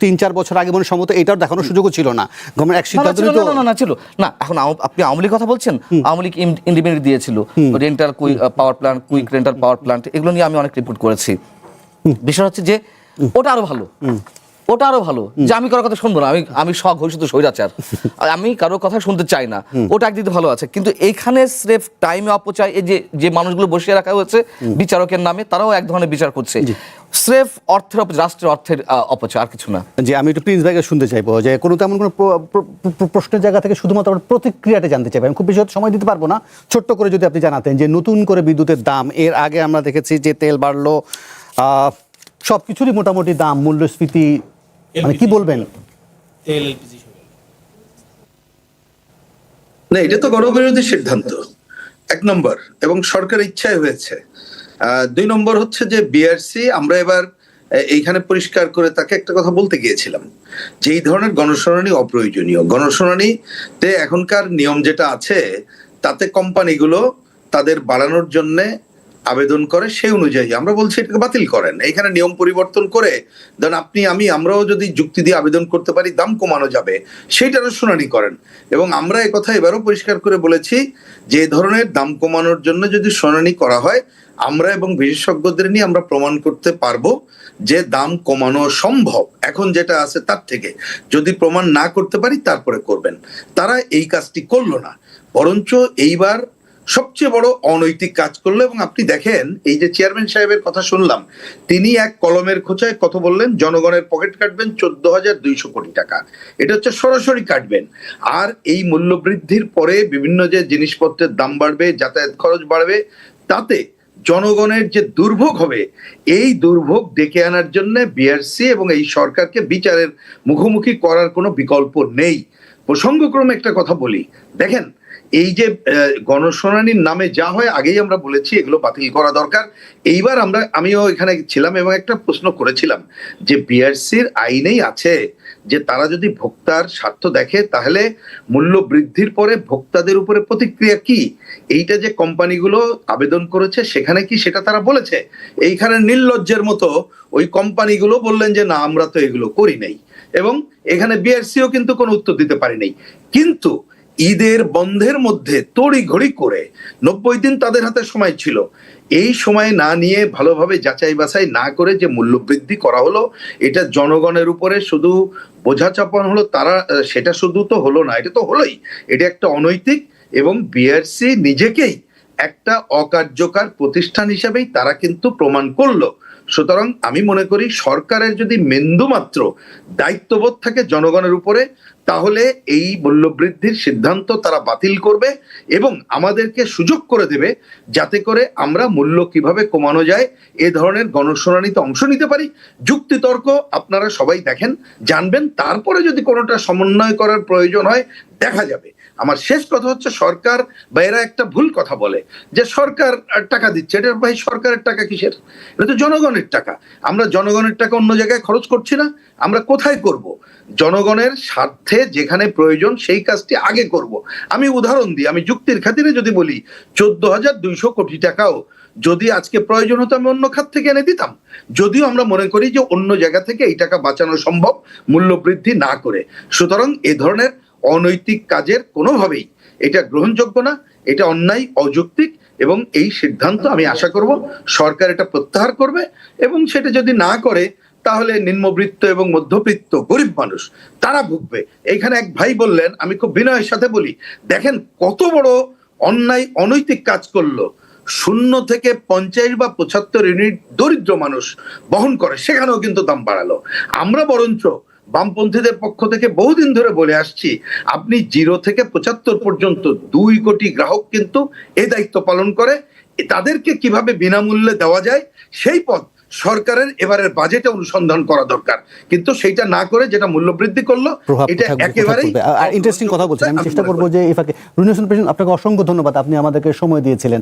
3-4 বছর আগে মনে সম্ভবত এটাও দেখানোর সুযোগও ছিল না। গভর্নমেন্ট এক সিদ্ধান্ত নিল না ছিল না। এখন আপনি আওয়ামী লীগ কথা বলছেন, আওয়ামী লীগ ইন্ডিপেন্ডেন্ট দিয়েছিল rental power plant, quick rental power plant, এগুলো নিয়ে আমি অনেক রিপোর্ট করেছি। বিষয় হচ্ছে যে ওটা আরো ভালো, যে আমি কারোর কথা শুনবো না, আমি স্বঘোষিত স্বৈরাচার, আমি কারোর কথা শুনতে চাই না, ওটা একদিকে ভালো আছে। কিন্তু এখানে স্রেফ টাইমে অপচয়, এই যে মানুষগুলো বসিয়ে রাখা হয়েছে বিচারকের নামে, তারাও এক ধরনের বিচার করছে, স্রেফ অর্থের অপচয়, রাষ্ট্রের অর্থের অপচয়, আর কিছু না। যে আমি একটু প্রিন্স ভাইকে শুনতে চাইবো যে তেমন কোনো প্রশ্নের জায়গা থেকে শুধুমাত্র প্রতিক্রিয়াটা জানতে চাইবো। আমি খুব বেশি সময় দিতে পারবো না, ছোট্ট করে যদি আপনি জানাতেন যে নতুন করে বিদ্যুতের দাম, এর আগে আমরা দেখেছি যে তেল বাড়লো, সব কিছুরই মোটামুটি দাম, মূল্যস্ফীতি, মানে কি বলবেন? না, এটা তো গণবিরোধী সিদ্ধান্ত 1 নম্বর, এবং সরকারের ইচ্ছায় হয়েছে। 2 নম্বর হচ্ছে যে বিআরসি, আমরা এবার এইখানে পরিষ্কার করে তাকে একটা কথা বলতে গিয়েছিলাম যে এই ধরনের গণশুনানি অপ্রয়োজনীয়। গণশুনানিতে এখনকার নিয়ম যেটা আছে তাতে কোম্পানিগুলো তাদের বাড়ানোর জন্য আবেদন করে, সেই অনুযায়ী আমরা বলছি এটাকে বাতিল করেন। এখানে নিয়ম পরিবর্তন করে দেন আপনি আমরাও যদি যুক্তি দিয়ে আবেদন করতে পারি দাম কমানো যাবে, সেইটারও শুনানি করেন। এবং আমরা এই কথা এবারও পরিষ্কার করে বলেছি যে এই ধরনের দাম কমানোর জন্য যদি শুনানি করা হয়, আমরা এবং বিশেষজ্ঞদের নিয়ে আমরা প্রমাণ করতে পারবো যে দাম কমানো সম্ভব এখন যেটা আছে তার থেকে। যদি প্রমাণ না করতে পারি তারপরে করবেন। তারা এই কাজটি করলো না, বরঞ্চ এইবার সবচেয়ে বড় অনৈতিক কাজ করলো। এবং আপনি দেখেন এই যে চেয়ারম্যান সাহেবের কথা শুনলাম, তিনি এক কলমের খোঁচায় কত বললেন, জনগণের পকেট কাটবেন 14,200 কোটি টাকা। এটা হচ্ছে সরাসরি কাটবেন। আর এই মূল্য বৃদ্ধির পরে বিভিন্ন যে জিনিসপত্রের দাম বাড়বে, যাতায়াত খরচ বাড়বে, তাতে জনগণের যে দুর্ভোগ হবে, এই দুর্ভোগ ডেকে আনার জন্য বিআরসি এবং এই সরকারকে বিচারের মুখোমুখি করার কোনো বিকল্প নেই। প্রসঙ্গক্রমে একটা কথা বলি, দেখেন এই যে গণশুনানির নামে যা হয়, আগেই আমরা বলেছি এগুলো বাতিল করা দরকার। এইবার আমিও এখানে ছিলাম এবং একটা প্রশ্ন করেছিলাম যে বিআরসির আইনেই আছে যে তারা যদি ভোক্তার স্বার্থ দেখে তাহলে মূল্য বৃদ্ধির পরে ভোক্তাদের উপরে প্রতিক্রিয়া কি, এইটা যে কোম্পানিগুলো আবেদন করেছে সেখানে কি সেটা তারা বলেছে? এইখানে নির্লজ্জের মতো ওই কোম্পানিগুলো বললেন যে না আমরা তো এগুলো করি নাই, এবং এখানে বিআরসিও কিন্তু কোনো উত্তর দিতে পারে নাই। কিন্তু ঈদের বন্ধের মধ্যে তড়িঘড়ি করে 90 দিন তাদের হাতে সময় ছিল, এই সময় না নিয়ে ভালোভাবে যাচাই বাছাই না করে যে মূল্য বৃদ্ধি করা হলো, এটা জনগণের উপরে শুধু বোঝা চাপানো হলো। তারা সেটা শুধু তো হলো না, এটা তো হলোই, এটা একটা অনৈতিক, এবং বিআরসি নিজেকেই একটা অকার্যকর প্রতিষ্ঠান হিসেবেই তারা কিন্তু প্রমাণ করলো। সুতরাং আমি মনে করি সরকারের যদি বিন্দুমাত্র দায়িত্ববোধ থাকে জনগণের উপরে, তাহলে এই মূল্যবৃদ্ধির সিদ্ধান্ত তারা বাতিল করবে এবং আমাদেরকে সুযোগ করে দেবে যাতে করে আমরা মূল্য কিভাবে কমানো যায় এ ধরনের গণশুনানিতে অংশ নিতে পারি। যুক্তিতর্ক আপনারা সবাই দেখেন, জানবেন, তারপরে যদি কোনোটা সমন্বয় করার প্রয়োজন হয় দেখা যাবে। আমার শেষ কথা হচ্ছে, সরকার বা এরা একটা ভুল কথা বলে যে সরকার টাকা দিচ্ছে। এটা ভাই সরকারের টাকা কিসের? এটা তো জনগণের টাকা। আমরা জনগণের টাকা অন্য জায়গায় খরচ করছি না, আমরা কোথায় করব? জনগণের স্বার্থে যেখানে প্রয়োজন সেই কাজটি আগে করব। আমি উদাহরণ দিই, আমি যুক্তির খাতিরে যদি বলি 14,200 কোটি টাকাও যদি আজকে প্রয়োজন হতো আমি অন্য খাত থেকে এনে দিতাম, যদিও আমরা মনে করি যে অন্য জায়গা থেকে এই টাকা বাঁচানো সম্ভব মূল্য বৃদ্ধি না করে। সুতরাং এ ধরনের অনৈতিক কাজের কোনোভাবেই এটা গ্রহণযোগ্য না, এটা অন্যায়, অযৌক্তিক, এবং এই সিদ্ধান্ত আমি আশা করব সরকার এটা প্রত্যাহার করবে। এবং সেটা যদি না করে তাহলে নিম্নবিত্ত এবং মধ্যবিত্ত গরিব মানুষ তারা ভুগবে। এইখানে এক ভাই বললেন, আমি খুব বিনয়ের সাথে বলি, দেখেন কত বড় অন্যায় অনৈতিক কাজ করলো, 0 থেকে 50 বা 75 ইউনিট দরিদ্র মানুষ বহন করে, সেখানেও কিন্তু দাম বাড়ালো। আমরা বরঞ্চ বামপন্থীদের পক্ষ থেকে বহুদিন ধরে বলে আসছি, আপনি 0 থেকে 75 পর্যন্ত 2 কোটি গ্রাহক কিন্তু এই দায়িত্ব পালন করে, তাদেরকে কিভাবে বিনামূল্যে দেওয়া যায় সেই পথ সরকারের এবারের বাজেটে অনুসন্ধান করা দরকার। কিন্তু সেইটা না করে যেটা মূল্য বৃদ্ধি করলো, এটা একেবারেই ইন্টারেস্টিং কথা বলছেন। আমি চেষ্টা করবো যে আপনাকে অসংখ্য ধন্যবাদ, আপনি আমাদেরকে সময় দিয়েছিলেন।